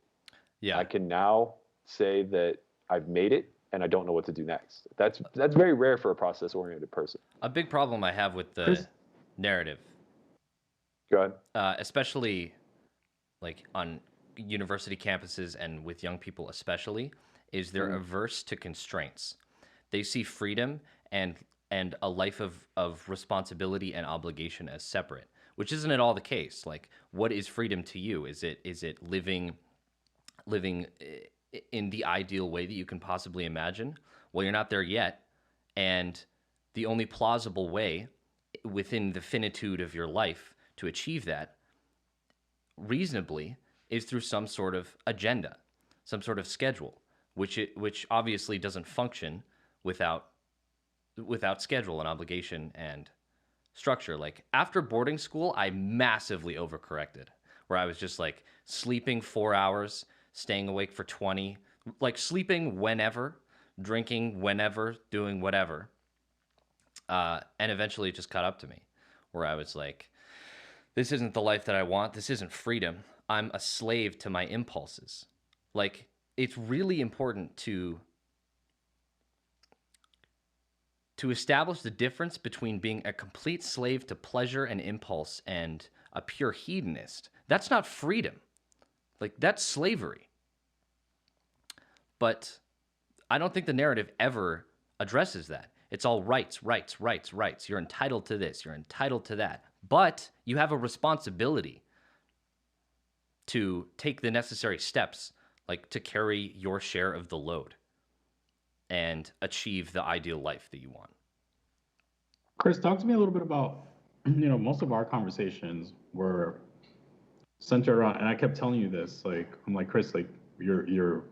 Yeah.
I can now say that I've made it, and I don't know what to do next. That's very rare for a process-oriented person.
A big problem I have with the narrative,
Go ahead.
especially like on university campuses and with young people especially, is they're averse to constraints. They see freedom and a life of responsibility and obligation as separate, which isn't at all the case. Like, what is freedom to you? Is it living in the ideal way that you can possibly imagine? Well, you're not there yet, and the only plausible way within the finitude of your life to achieve that reasonably is through some sort of agenda, some sort of schedule, which obviously doesn't function without schedule and obligation and structure. Like, after boarding school, I massively overcorrected, where I was just like sleeping 4 hours, staying awake for 20, like sleeping whenever, drinking whenever, doing whatever. And eventually it just caught up to me, where I was like, this isn't the life that I want. This isn't freedom. I'm a slave to my impulses. Like, it's really important to establish the difference between being a complete slave to pleasure and impulse and a pure hedonist. That's not freedom. Like, that's slavery. But I don't think the narrative ever addresses that. It's all rights. You're entitled to this. You're entitled to that. But you have a responsibility to take the necessary steps, like to carry your share of the load and achieve the ideal life that you want.
Chris, talk to me a little bit about, most of our conversations were centered around, and I kept telling you this, like, I'm like, Chris, like, you're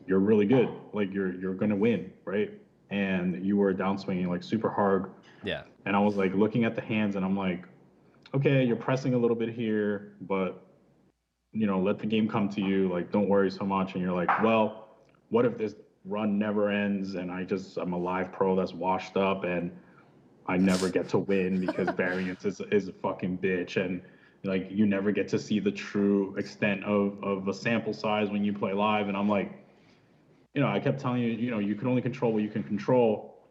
really good. Like, you're gonna win, right? And you were downswinging like super hard.
Yeah.
And I was like looking at the hands, and I'm like, okay, you're pressing a little bit here, but let the game come to you. Like, don't worry so much. And you're like, well, what if this run never ends and I'm a live pro that's washed up and I never get to win because variance is a fucking bitch, and like you never get to see the true extent of a sample size when you play live. And I'm like, I kept telling you, you can only control what you can control.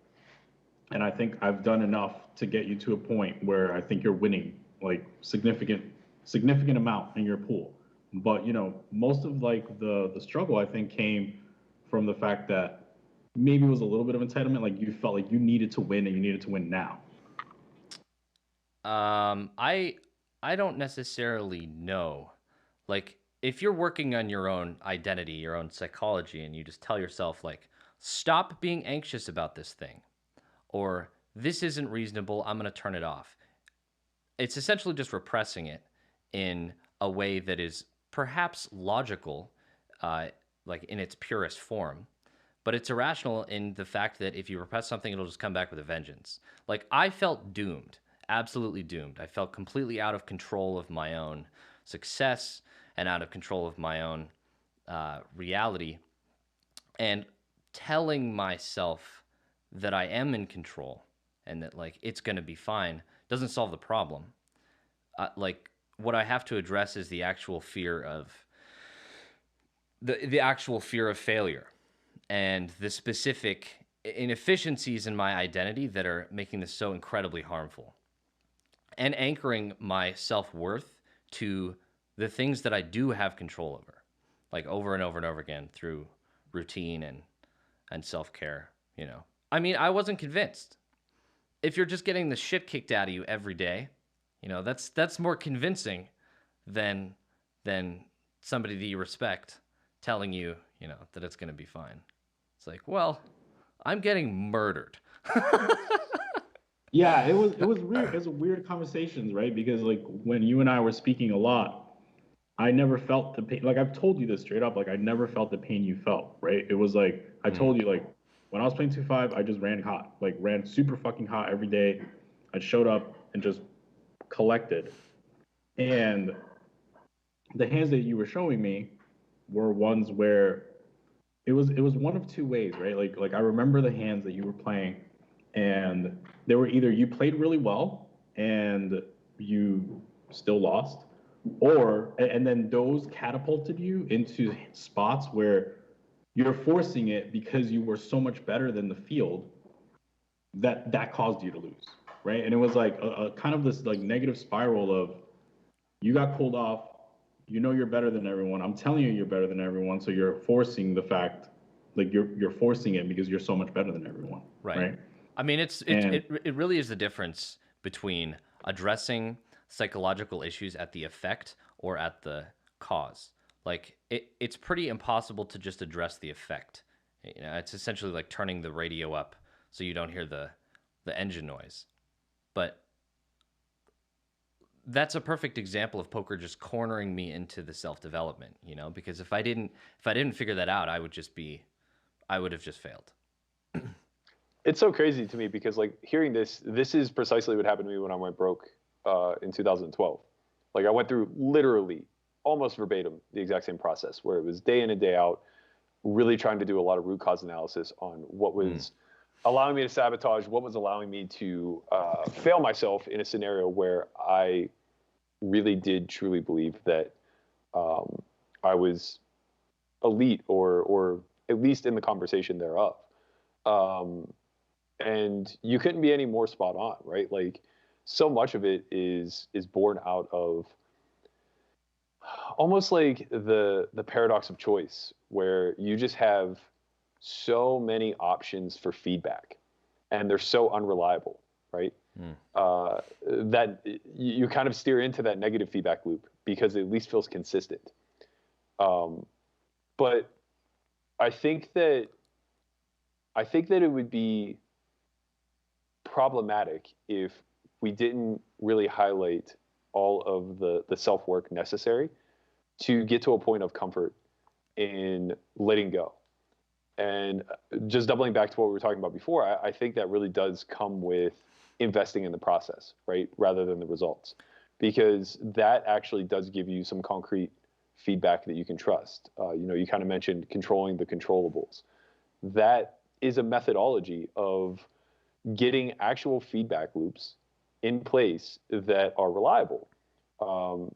And I think I've done enough to get you to a point where I think you're winning like significant amount in your pool. But most of like the struggle, I think, came from the fact that maybe it was a little bit of entitlement. Like, you felt like you needed to win and you needed to win now.
I don't necessarily know. Like, if you're working on your own identity, your own psychology, and you just tell yourself, like, stop being anxious about this thing, or this isn't reasonable, I'm going to turn it off. It's essentially just repressing it in a way that is perhaps logical, like in its purest form, but it's irrational in the fact that if you repress something, it'll just come back with a vengeance. Like, I felt doomed, absolutely doomed. I felt completely out of control of my own success and out of control of my own reality. And telling myself that I am in control and that, like, it's going to be fine doesn't solve the problem. Like, what I have to address is the actual fear of the actual fear of failure and the specific inefficiencies in my identity that are making this so incredibly harmful, and anchoring my self-worth to the things that I do have control over, like over and over and over again through routine and self-care. I mean, I wasn't convinced. If you're just getting the shit kicked out of you every day, that's more convincing than somebody that you respect telling you, that it's going to be fine. It's like, well, I'm getting murdered.
Yeah, it was weird. It was weird conversations, right? Because like when you and I were speaking a lot, I never felt the pain. Like, I've told you this straight up. Like, I never felt the pain you felt, right? It was like, I told you, like, when I was playing 2-5, I just ran hot, like ran super fucking hot every day. I showed up and just collected. And the hands that you were showing me were ones where it was one of two ways, right? Like I remember the hands that you were playing, and they were either you played really well and you still lost, and then those catapulted you into spots where you're forcing it because you were so much better than the field that caused you to lose, right? And it was like a kind of this like negative spiral of, you got pulled off, you're better than everyone. I'm telling you're better than everyone, so you're forcing the fact, like you're forcing it because you're so much better than everyone, right?
I mean, it really is the difference between addressing psychological issues at the effect or at the cause. Like it's pretty impossible to just address the effect. You know, it's essentially like turning the radio up so you don't hear the engine noise. But that's a perfect example of poker just cornering me into the self-development, you know, because if I didn't figure that out, I would have just failed.
It's so crazy to me because like hearing this is precisely what happened to me when I went broke in 2012. Like I went through literally almost verbatim the exact same process where it was day in and day out, really trying to do a lot of root cause analysis on what was allowing me to sabotage, what was allowing me to fail myself in a scenario where I really did truly believe that I was elite or at least in the conversation thereof. And you couldn't be any more spot on, right? Like so much of it is born out of almost like the paradox of choice, where you just have so many options for feedback and they're so unreliable, right? That you kind of steer into that negative feedback loop because it at least feels consistent. But I think that it would be problematic if we didn't really highlight all of the self-work necessary to get to a point of comfort in letting go. And just doubling back to what we were talking about before, I think that really does come with investing in the process, right? Rather than the results, because that actually does give you some concrete feedback that you can trust. You kind of mentioned controlling the controllables. That is a methodology of getting actual feedback loops in place that are reliable.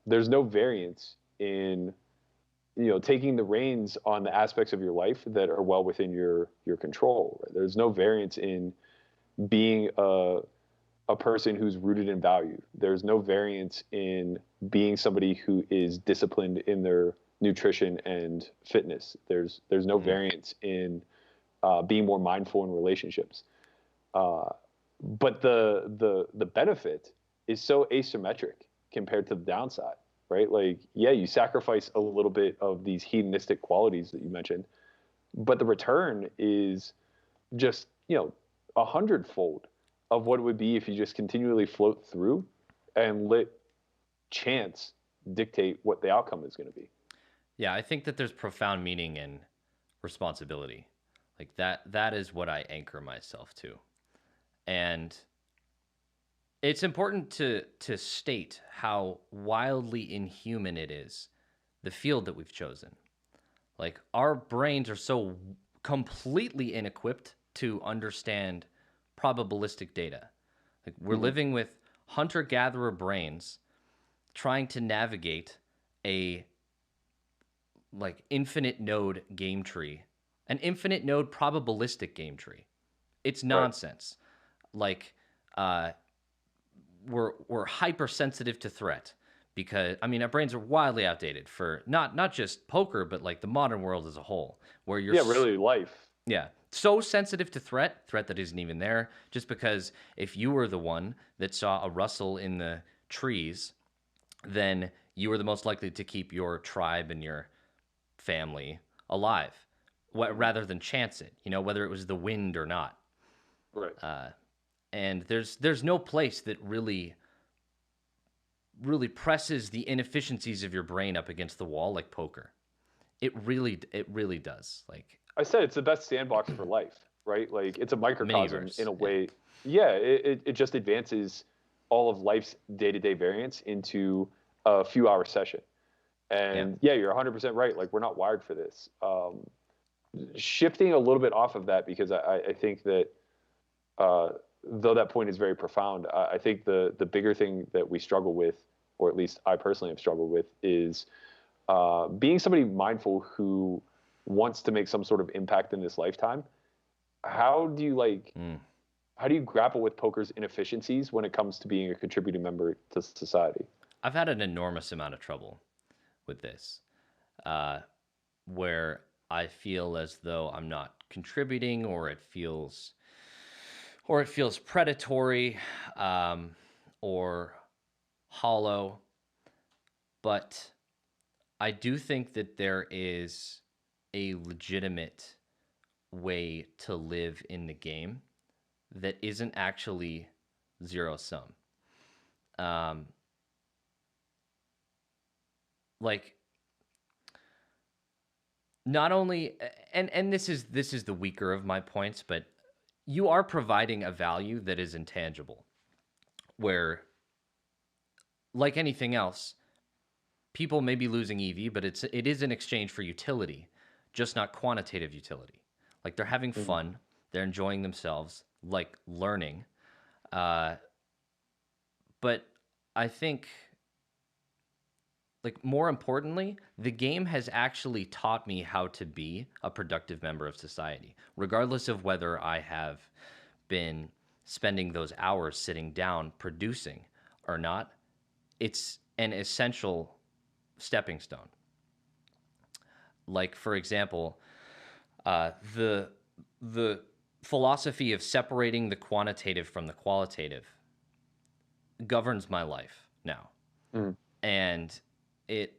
There's no variance in taking the reins on the aspects of your life that are well within your control. Right? There's no variance in being a person who's rooted in value. There's no variance in being somebody who is disciplined in their nutrition and fitness. There's no variance in being more mindful in relationships. But the benefit is so asymmetric compared to the downside, right? Like, yeah, you sacrifice a little bit of these hedonistic qualities that you mentioned, but the return is just, 100-fold of what it would be if you just continually float through and let chance dictate what the outcome is going to be.
Yeah, I think that there's profound meaning in responsibility. Like that is what I anchor myself to. And it's important to state how wildly inhuman it is, the field that we've chosen. Like our brains are so completely inequipped to understand probabilistic data. Like we're living with hunter-gatherer brains trying to navigate a infinite node game tree, an infinite node probabilistic game tree. It's nonsense. Right. Like we're hypersensitive to threat because our brains are wildly outdated for not just poker, but like the modern world as a whole, where you're
really life.
Yeah. So sensitive to threat that isn't even there, just because if you were the one that saw a rustle in the trees, then you were the most likely to keep your tribe and your family alive, rather than chance it, whether it was the wind or not.
Right.
And there's no place that really presses the inefficiencies of your brain up against the wall like poker. It really does. Like
I said, it's the best sandbox for life, right? Like it's a microcosm
Miniverse,
in a way. Yeah, it just advances all of life's day-to-day variance into a few-hour session. And yeah, you're 100% right. Like we're not wired for this. Shifting a little bit off of that, because I think that though that point is very profound, I think the bigger thing that we struggle with, or at least I personally have struggled with, is being somebody mindful who wants to make some sort of impact in this lifetime. How do you grapple with poker's inefficiencies when it comes to being a contributing member to society?
I've had an enormous amount of trouble with this, where I feel as though I'm not contributing, or it feels or it feels predatory, or hollow. But I do think that there is a legitimate way to live in the game that isn't actually zero sum. Like, not only, and this is the weaker of my points, but you are providing a value that is intangible, where, like anything else, people may be losing EV, but it is in exchange for utility, just not quantitative utility. Like, they're having fun, they're enjoying themselves, like learning. But I think, like, more importantly, the game has actually taught me how to be a productive member of society, regardless of whether I have been spending those hours sitting down producing or not. It's an essential stepping stone. Like, for example, the philosophy of separating the quantitative from the qualitative governs my life now. And it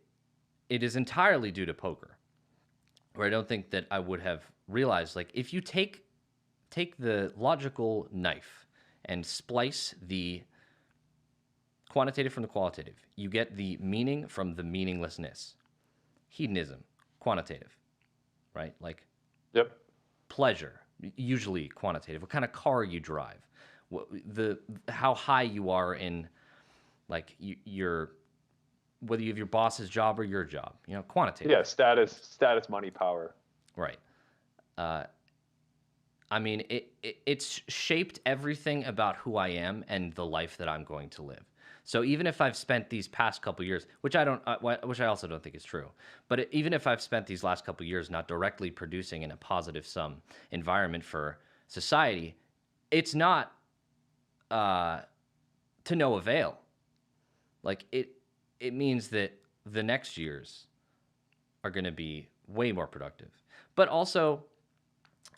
is entirely due to poker, where I don't think that I would have realized, like, if you take the logical knife and splice the quantitative from the qualitative, you get the meaning from the meaninglessness. Hedonism, quantitative, right? Like,
Yep.
pleasure, usually quantitative. What kind of car you drive, how high you are in, like, your whether you have your boss's job or your job, quantitative.
Yeah, status, money, power.
Right. I mean, it's shaped everything about who I am and the life that I'm going to live. So even if I've spent these past couple years, which I also don't think is true, but even if I've spent these last couple years not directly producing in a positive sum environment for society, it's not to no avail. Like, it means that the next years are going to be way more productive. But also,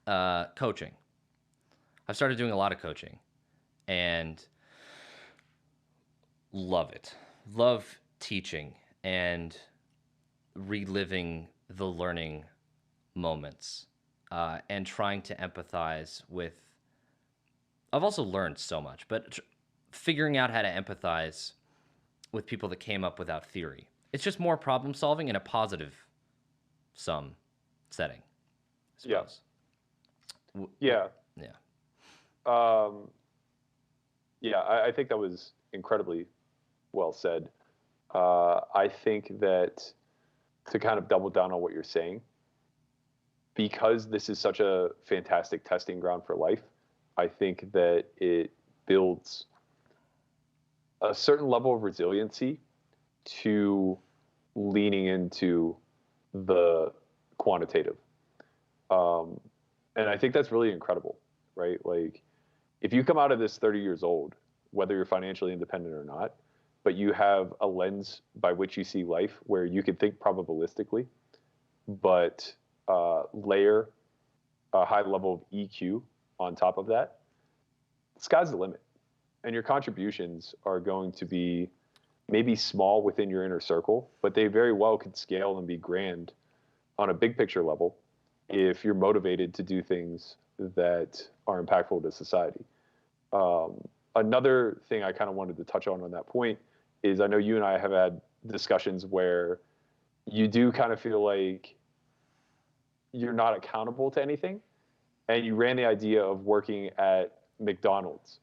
coaching. I've started doing a lot of coaching and love it. Love teaching and reliving the learning moments, and trying to empathize with. I've also learned so much, but figuring out how to empathize with people that came up without theory. It's just more problem solving in a positive sum setting, I suppose.
Yeah.
Yeah.
I think that was incredibly well said. I think that, to kind of double down on what you're saying, because this is such a fantastic testing ground for life, I think that it builds a certain level of resiliency to leaning into the quantitative. And I think that's really incredible, right? Like, if you come out of this 30 years old, whether you're financially independent or not, but you have a lens by which you see life where you can think probabilistically, but layer a high level of EQ on top of that, the sky's the limit. And your contributions are going to be maybe small within your inner circle, but they very well could scale and be grand on a big picture level if you're motivated to do things that are impactful to society. Another thing I kind of wanted to touch on that point is, I know you and I have had discussions where you do kind of feel like you're not accountable to anything, and you ran the idea of working at McDonald's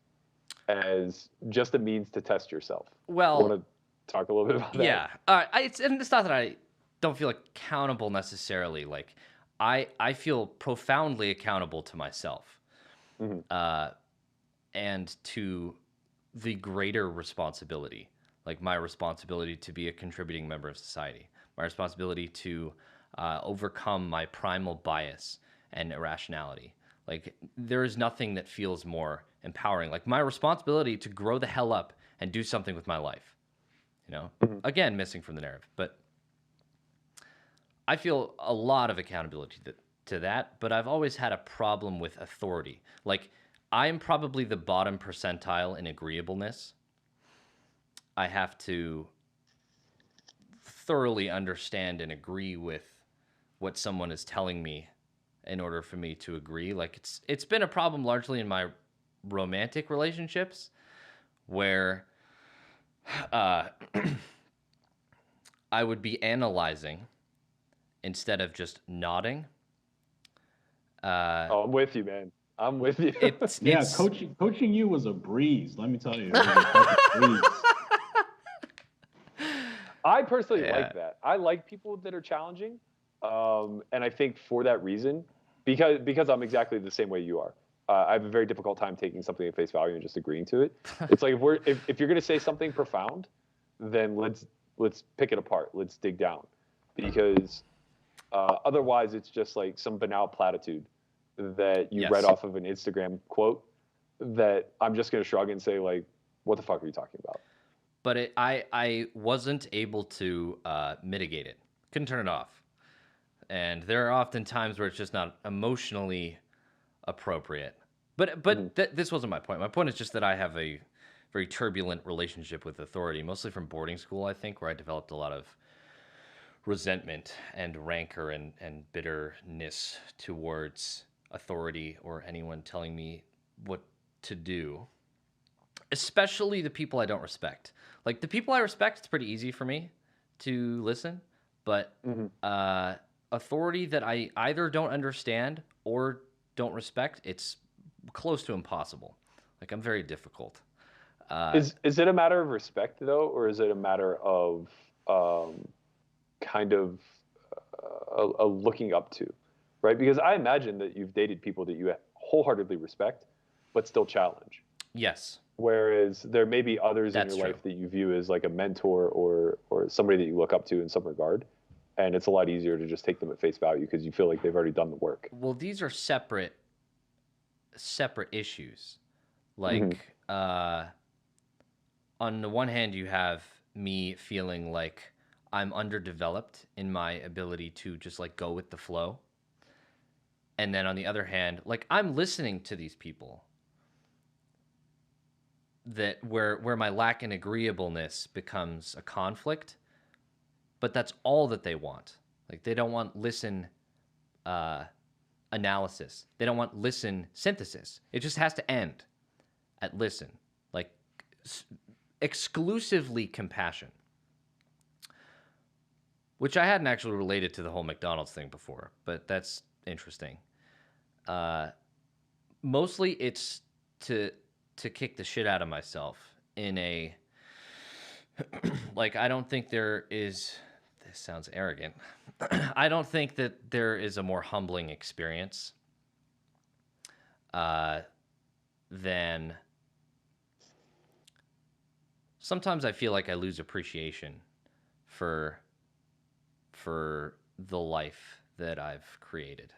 as just a means to test yourself.
Well,
want to talk a little bit about that?
Yeah. It's not that I don't feel accountable necessarily. Like, I feel profoundly accountable to myself, and to the greater responsibility, like my responsibility to be a contributing member of society, my responsibility to overcome my primal bias and irrationality. Like, there is nothing that feels more empowering. Like, my responsibility to grow the hell up and do something with my life. Again, missing from the narrative, but I feel a lot of accountability to that. But I've always had a problem with authority. Like, I'm probably the bottom percentile in agreeableness. I have to thoroughly understand and agree with what someone is telling me in order for me to agree. Like it's been a problem largely in my romantic relationships where I would be analyzing instead of just nodding.
I'm with you, man. I'm with you.
It's
coaching you was a breeze. Let me tell you, it was a fucking breeze.
I personally like that. I like people that are challenging, and I think for that reason, because I'm exactly the same way you are. I have a very difficult time taking something at face value and just agreeing to it. It's like if you're going to say something profound, then let's pick it apart. Let's dig down, because otherwise it's just like some banal platitude that you read off of an Instagram quote that I'm just going to shrug and say like, what the fuck are you talking about?
But I wasn't able to mitigate it. Couldn't turn it off. And there are often times where it's just not emotionally appropriate. But this wasn't my point. My point is just that I have a very turbulent relationship with authority, mostly from boarding school, I think, where I developed a lot of resentment and rancor and bitterness towards authority or anyone telling me what to do, especially the people I don't respect. Like the people I respect, it's pretty easy for me to listen, but authority that I either don't understand or don't respect, it's close to impossible. Like I'm very difficult.
Is it a matter of respect though, or is it a matter of kind of a looking up to, right? Because I imagine that you've dated people that you wholeheartedly respect, but still challenge.
Yes.
Whereas there may be others in your life that you view as like a mentor or somebody that you look up to in some regard. And it's a lot easier to just take them at face value because you feel like they've already done the work.
Well, these are separate issues. Like, on the one hand, you have me feeling like I'm underdeveloped in my ability to just like go with the flow. And then on the other hand, like I'm listening to these people that where my lack in agreeableness becomes a conflict, but that's all that they want. Like they don't want listen analysis. They don't want listen synthesis. It just has to end at listen. Like exclusively compassion. Which I hadn't actually related to the whole McDonald's thing before, but that's interesting. Mostly it's to kick the shit out of myself in a like I don't think there is, this sounds arrogant. I don't think that there is a more humbling experience than sometimes I feel like I lose appreciation for the life that I've created.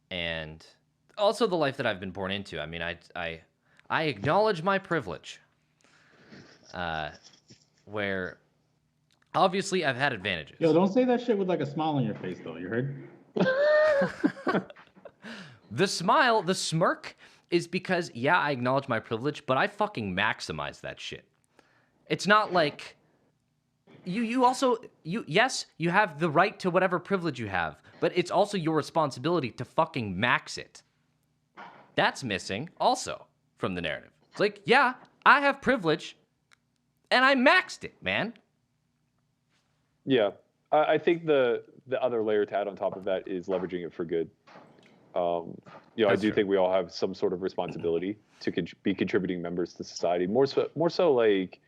And also the life that I've been born into. I mean, I acknowledge my privilege. Where obviously I've had advantages.
Yo, don't say that shit with like a smile on your face though, you heard?
The smirk is because, yeah, I acknowledge my privilege, but I fucking maximize that shit. It's not like you also you have the right to whatever privilege you have, but it's also your responsibility to fucking max it. That's missing also from the narrative. It's like, yeah, I have privilege and I maxed it, man.
Yeah. I think the other layer to add on top of that is leveraging it for good. I do think we all have some sort of responsibility to be contributing members to society. More so like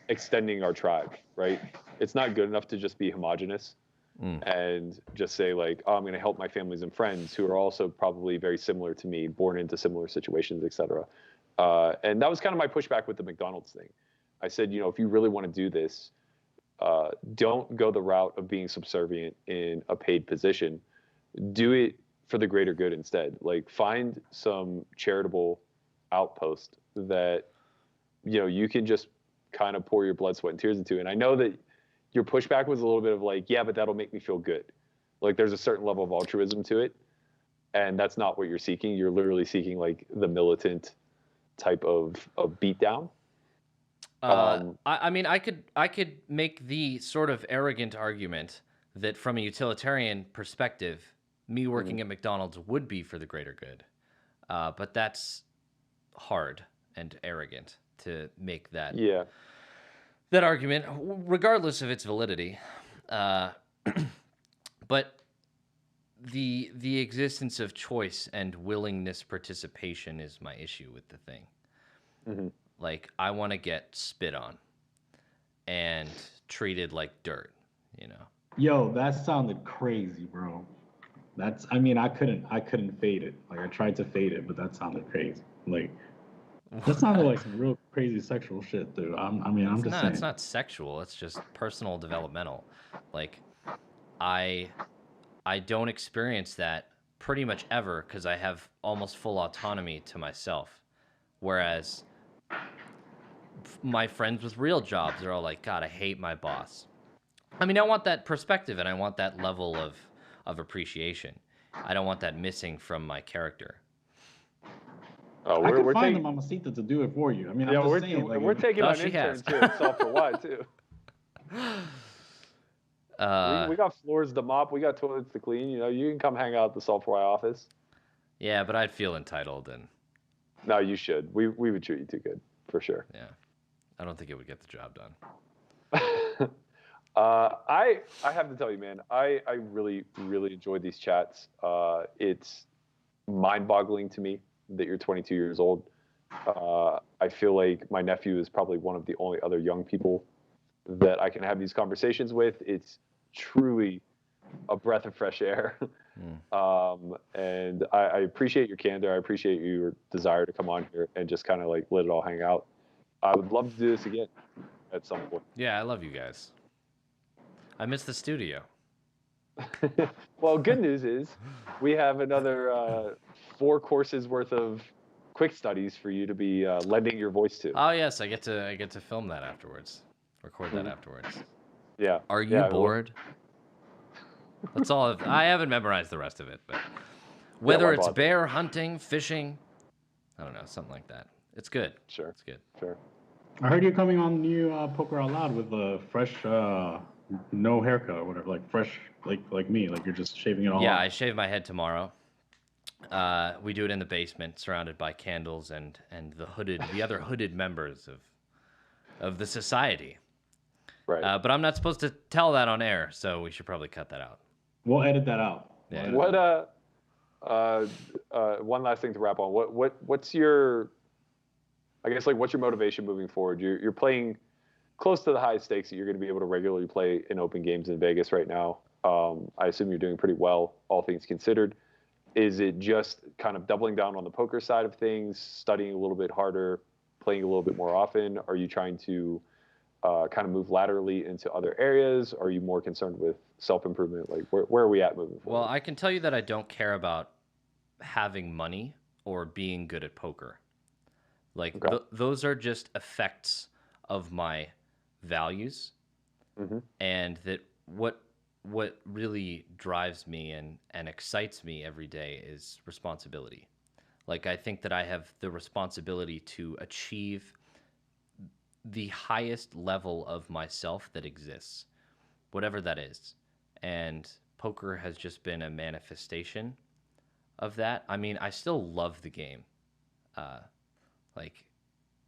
extending our tribe, right? It's not good enough to just be homogenous and just say like, oh, I'm going to help my families and friends who are also probably very similar to me, born into similar situations, etc. And that was kind of my pushback with the McDonald's thing. I said, if you really want to do this, don't go the route of being subservient in a paid position. Do it for the greater good instead. Like find some charitable outpost that, you can just kind of pour your blood, sweat, and tears into. And I know that your pushback was a little bit of like, yeah, but that'll make me feel good. Like there's a certain level of altruism to it. and that's not what you're seeking. You're literally seeking like the militant type of beatdown.
I mean, I could make the sort of arrogant argument that from a utilitarian perspective, me working at McDonald's would be for the greater good. But that's hard and arrogant to make that that argument, regardless of its validity. But the existence of choice and willingness participation is my issue with the thing.
Mm-hmm.
Like, I want to get spit on and treated like dirt, you know?
Yo, that sounded crazy, bro. I mean, I couldn't fade it. Like, I tried to fade it, but that sounded crazy. Like, that sounded like some real crazy sexual shit, dude. I'm just saying.
It's not sexual. It's just personal developmental. Like, I don't experience that pretty much ever because I have almost full autonomy to myself. Whereas my friends with real jobs are all like, God, I hate my boss. I mean, I want that perspective and I want that level of appreciation. I don't want that missing from my character.
Oh, I could find the Mamacita to do it for you. I mean, I'm just saying. Like,
we're taking an intern too. It's all for why too. We got floors to mop. We got toilets to clean. You know, you can come hang out at the Salt4Y office.
Yeah, but I'd feel entitled and.
No, you should. We would treat you too good for sure.
Yeah, I don't think it would get the job done.
I have to tell you, man, I really enjoyed these chats. It's mind-boggling to me that you're 22 years old. I feel like my nephew is probably one of the only other young people that I can have these conversations with. It's truly a breath of fresh air. And I appreciate your candor. I appreciate your desire to come on here and just kind of like let it all hang out. I would love to do this again at some point.
Yeah, I love you guys. I miss the studio.
Well, good news is we have another 4 courses worth of quick studies for you to be lending your voice to.
Oh yes, I get to film that afterwards, record that afterwards.
Yeah.
Are you bored? That's all. I haven't memorized the rest of it, but whether it's bear hunting, fishing, I don't know, something like that. It's good.
Sure.
It's good.
Sure.
I heard you're coming on new Poker Out Loud with a fresh, no haircut or whatever, like fresh, like me, like you're just shaving it all
Yeah,
off.
I shave my head tomorrow. We do it in the basement, surrounded by candles and the other hooded members of the society.
Right.
But I'm not supposed to tell that on air, so we should probably cut that out.
We'll edit that out.
Yeah.
One last thing to wrap on. What's your, I guess, like, what's your motivation moving forward? You're playing close to the high stakes that you're going to be able to regularly play in open games in Vegas right now. I assume you're doing pretty well, all things considered. Is it just kind of doubling down on the poker side of things, studying a little bit harder, playing a little bit more often? Are you trying to kind of move laterally into other areas? Are you more concerned with self-improvement? Like, where are we at moving forward?
Well, I can tell you that I don't care about having money or being good at poker. Like, those are just effects of my values.
Mm-hmm.
And that what really drives me and excites me every day is responsibility. Like, I think that I have the responsibility to achieve the highest level of myself that exists, whatever that is. And poker has just been a manifestation of that. I mean, I still love the game. Like,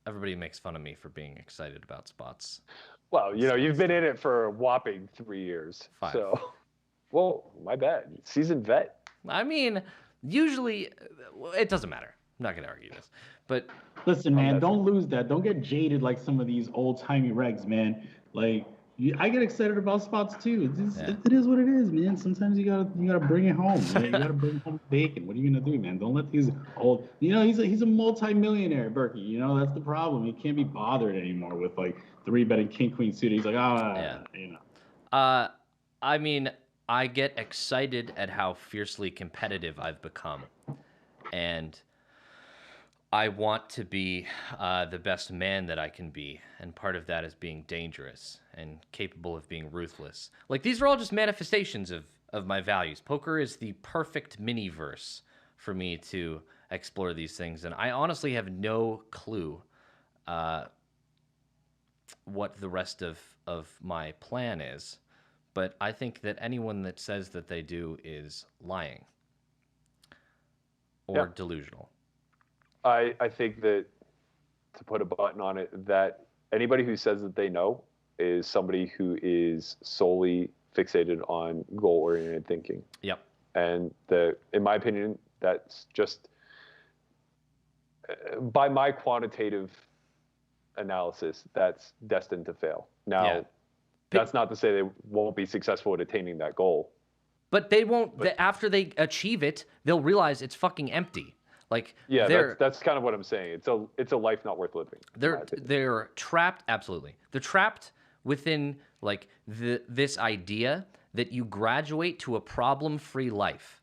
everybody makes fun of me for being excited about spots.
Well, you know, you've been in it for a whopping 3 years.
5.
So, well, my bad. Seasoned vet.
I mean, usually, it doesn't matter. I'm not going to argue this. But
listen, man, don't lose that. Don't get jaded like some of these old-timey regs, man. Like, I get excited about spots too. It is what it is, man. Sometimes you gotta bring it home. Man. You gotta bring home bacon. What are you gonna do, man? Don't let these old. You know, he's a multi-millionaire, Berkey. You know, that's the problem. He can't be bothered anymore with like 3-betting king queen suited. He's like, you know.
I mean, I get excited at how fiercely competitive I've become, and I want to be the best man that I can be, and part of that is being dangerous and capable of being ruthless. Like, these are all just manifestations of my values. Poker is the perfect mini-verse for me to explore these things. And I honestly have no clue what the rest of my plan is. But I think that anyone that says that they do is lying or delusional.
I think that, to put a button on it, that anybody who says that they know is somebody who is solely fixated on goal-oriented thinking.
Yep.
And in my opinion, that's just, by my quantitative analysis, that's destined to fail. Now, that's not to say they won't be successful at attaining that goal.
But they won't. After they achieve it, they'll realize it's fucking empty. Like,
that's kind of what I'm saying. It's a life not worth living.
They're trapped. Absolutely, they're trapped within like this idea that you graduate to a problem-free life,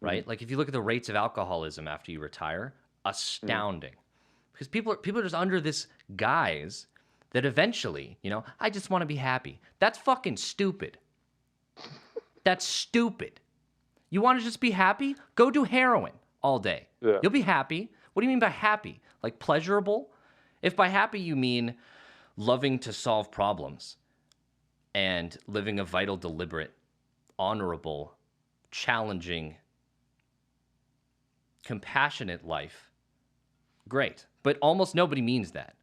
right? Like if you look at the rates of alcoholism after you retire, astounding, because people are just under this guise that eventually, I just want to be happy. That's fucking stupid. That's stupid. You want to just be happy? Go do heroin all day.
Yeah.
You'll be happy. What do you mean by happy? Like pleasurable? If by happy you mean loving to solve problems and living a vital, deliberate, honorable, challenging, compassionate life, great. But almost nobody means that.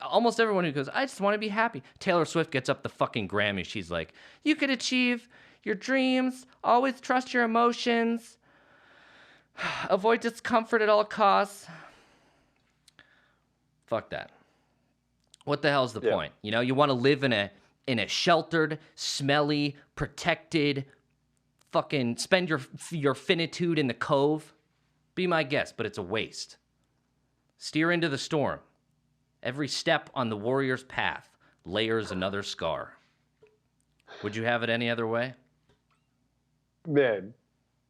Almost everyone who goes, I just want to be happy. Taylor Swift gets up the fucking Grammy. She's like, you could achieve your dreams, always trust your emotions, avoid discomfort at all costs. Fuck that. What the hell's the point? You want to live in a sheltered, smelly, protected, fucking spend your finitude in the cove? Be my guest, but it's a waste. Steer into the storm. Every step on the warrior's path layers another scar. Would you have it any other way?
Man,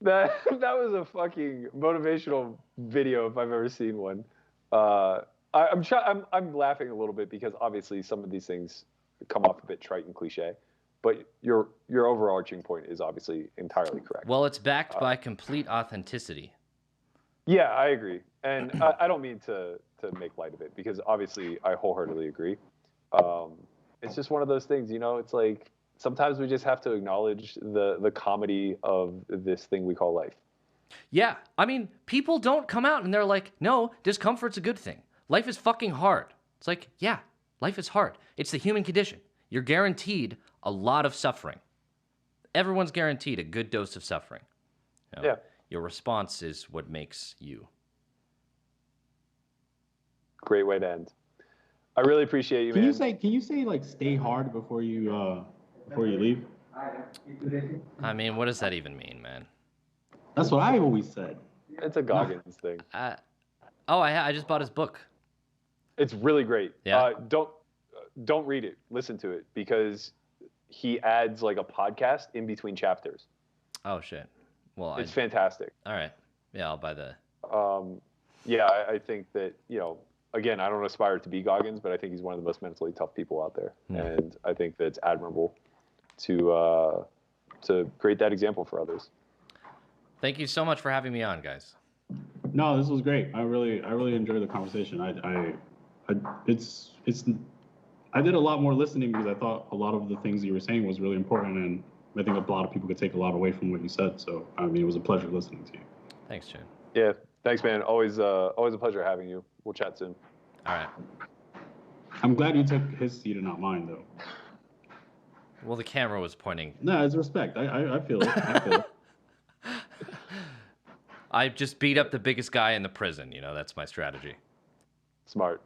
that was a fucking motivational video if I've ever seen one. I'm laughing a little bit because obviously some of these things come off a bit trite and cliche, but your overarching point is obviously entirely correct.
Well, it's backed by complete authenticity.
Yeah, I agree, and I don't mean to make light of it because obviously I wholeheartedly agree. It's just one of those things, it's like sometimes we just have to acknowledge the comedy of this thing we call life.
Yeah, I mean, people don't come out and they're like, no, discomfort's a good thing. Life is fucking hard. It's like, yeah, life is hard. It's the human condition. You're guaranteed a lot of suffering. Everyone's guaranteed a good dose of suffering.
Yeah.
Your response is what makes you.
Great way to end. I really appreciate you, man.
Can you say like stay hard before you leave?
I mean, what does that even mean, man?
That's what I always said.
It's a Goggins thing.
I just bought his book.
It's really great.
Yeah.
Don't read it. Listen to it because he adds like a podcast in between chapters.
Oh shit. Well,
it's fantastic.
All right. Yeah, I'll buy the.
I think that again, I don't aspire to be Goggins, but I think he's one of the most mentally tough people out there, and I think that it's admirable to create that example for others.
Thank you so much for having me on, guys.
No, this was great. I really enjoyed the conversation. I did a lot more listening because I thought a lot of the things you were saying was really important, and I think a lot of people could take a lot away from what you said. So, I mean, it was a pleasure listening to you.
Thanks, Chen.
Yeah, thanks, man. Always a pleasure having you. We'll chat soon.
All right.
I'm glad you took his seat and not mine, though.
Well, the camera was pointing.
No, it's respect. I feel it. I feel it.
I just beat up the biggest guy in the prison. That's my strategy.
Smart.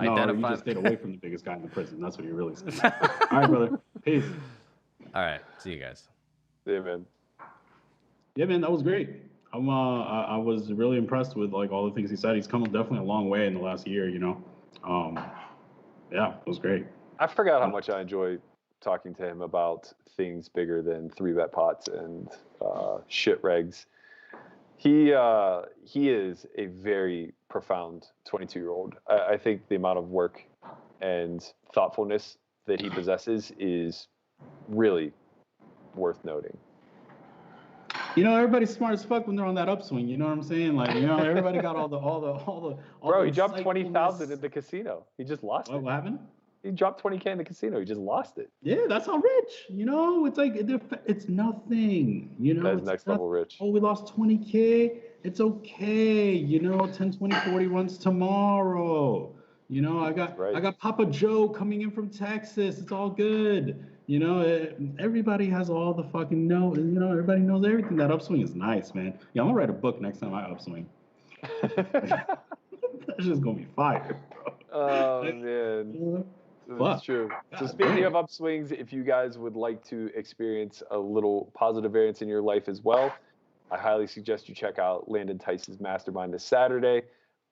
No, you just stayed away from the biggest guy in the prison. That's what you're really saying. All right, brother. Peace.
All right. See you guys.
Yeah, man.
Yeah, man, that was great. I was really impressed with like all the things he said. He's come definitely a long way in the last year, Yeah, it was great.
I forgot how much I enjoy talking to him about things bigger than 3-bet pots and shit regs. He is a very profound 22-year-old. I think the amount of work and thoughtfulness that he possesses is really worth noting.
You know, everybody's smart as fuck when they're on that upswing. You know what I'm saying? Like, you know, everybody got all the
Bro, he dropped
insightfulness.
20,000 in the casino. He just lost it.
What happened?
He dropped 20K in the casino. He just lost it.
Yeah, that's how rich. You know, it's like it's nothing. You know,
That's
it's
next level rich.
Oh, we lost 20K. It's okay. You know, 10, 20, 40 runs tomorrow. You know, I got Papa Joe coming in from Texas. It's all good. You know, everybody has all the fucking know. You know, everybody knows everything. That upswing is nice, man. Yeah, I'm gonna write a book next time I upswing. That's just gonna be fire, bro.
Oh man, that's true. So speaking of upswings, if you guys would like to experience a little positive variance in your life as well, I highly suggest you check out Landon Tice's Mastermind this Saturday.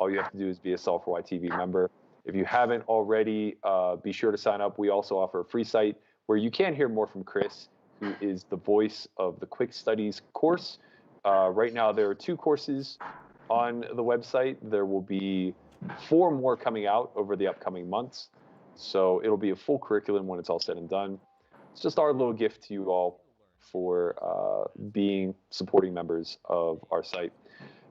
All you have to do is be a Solve4Y TV member. If you haven't already, be sure to sign up. We also offer a free site where you can hear more from Chris, who is the voice of the Quick Studies course. Right now, there are 2 courses on the website. There will be 4 more coming out over the upcoming months. So it'll be a full curriculum when it's all said and done. It's just our little gift to you all for being supporting members of our site.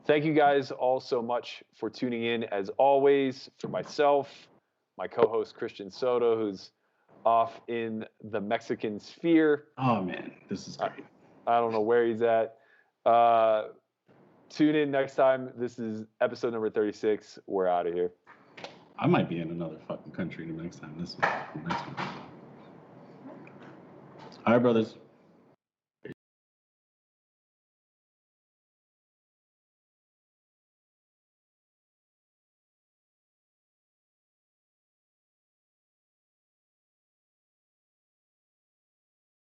Thank you guys all so much for tuning in. As always, for myself, my co-host Christian Soto, who's off in the Mexican sphere.
Oh man, this is great.
I don't know where he's at. Tune in next time. This is episode number 36. We're out of here.
I might be in another fucking country the next time. This one. All right, brothers.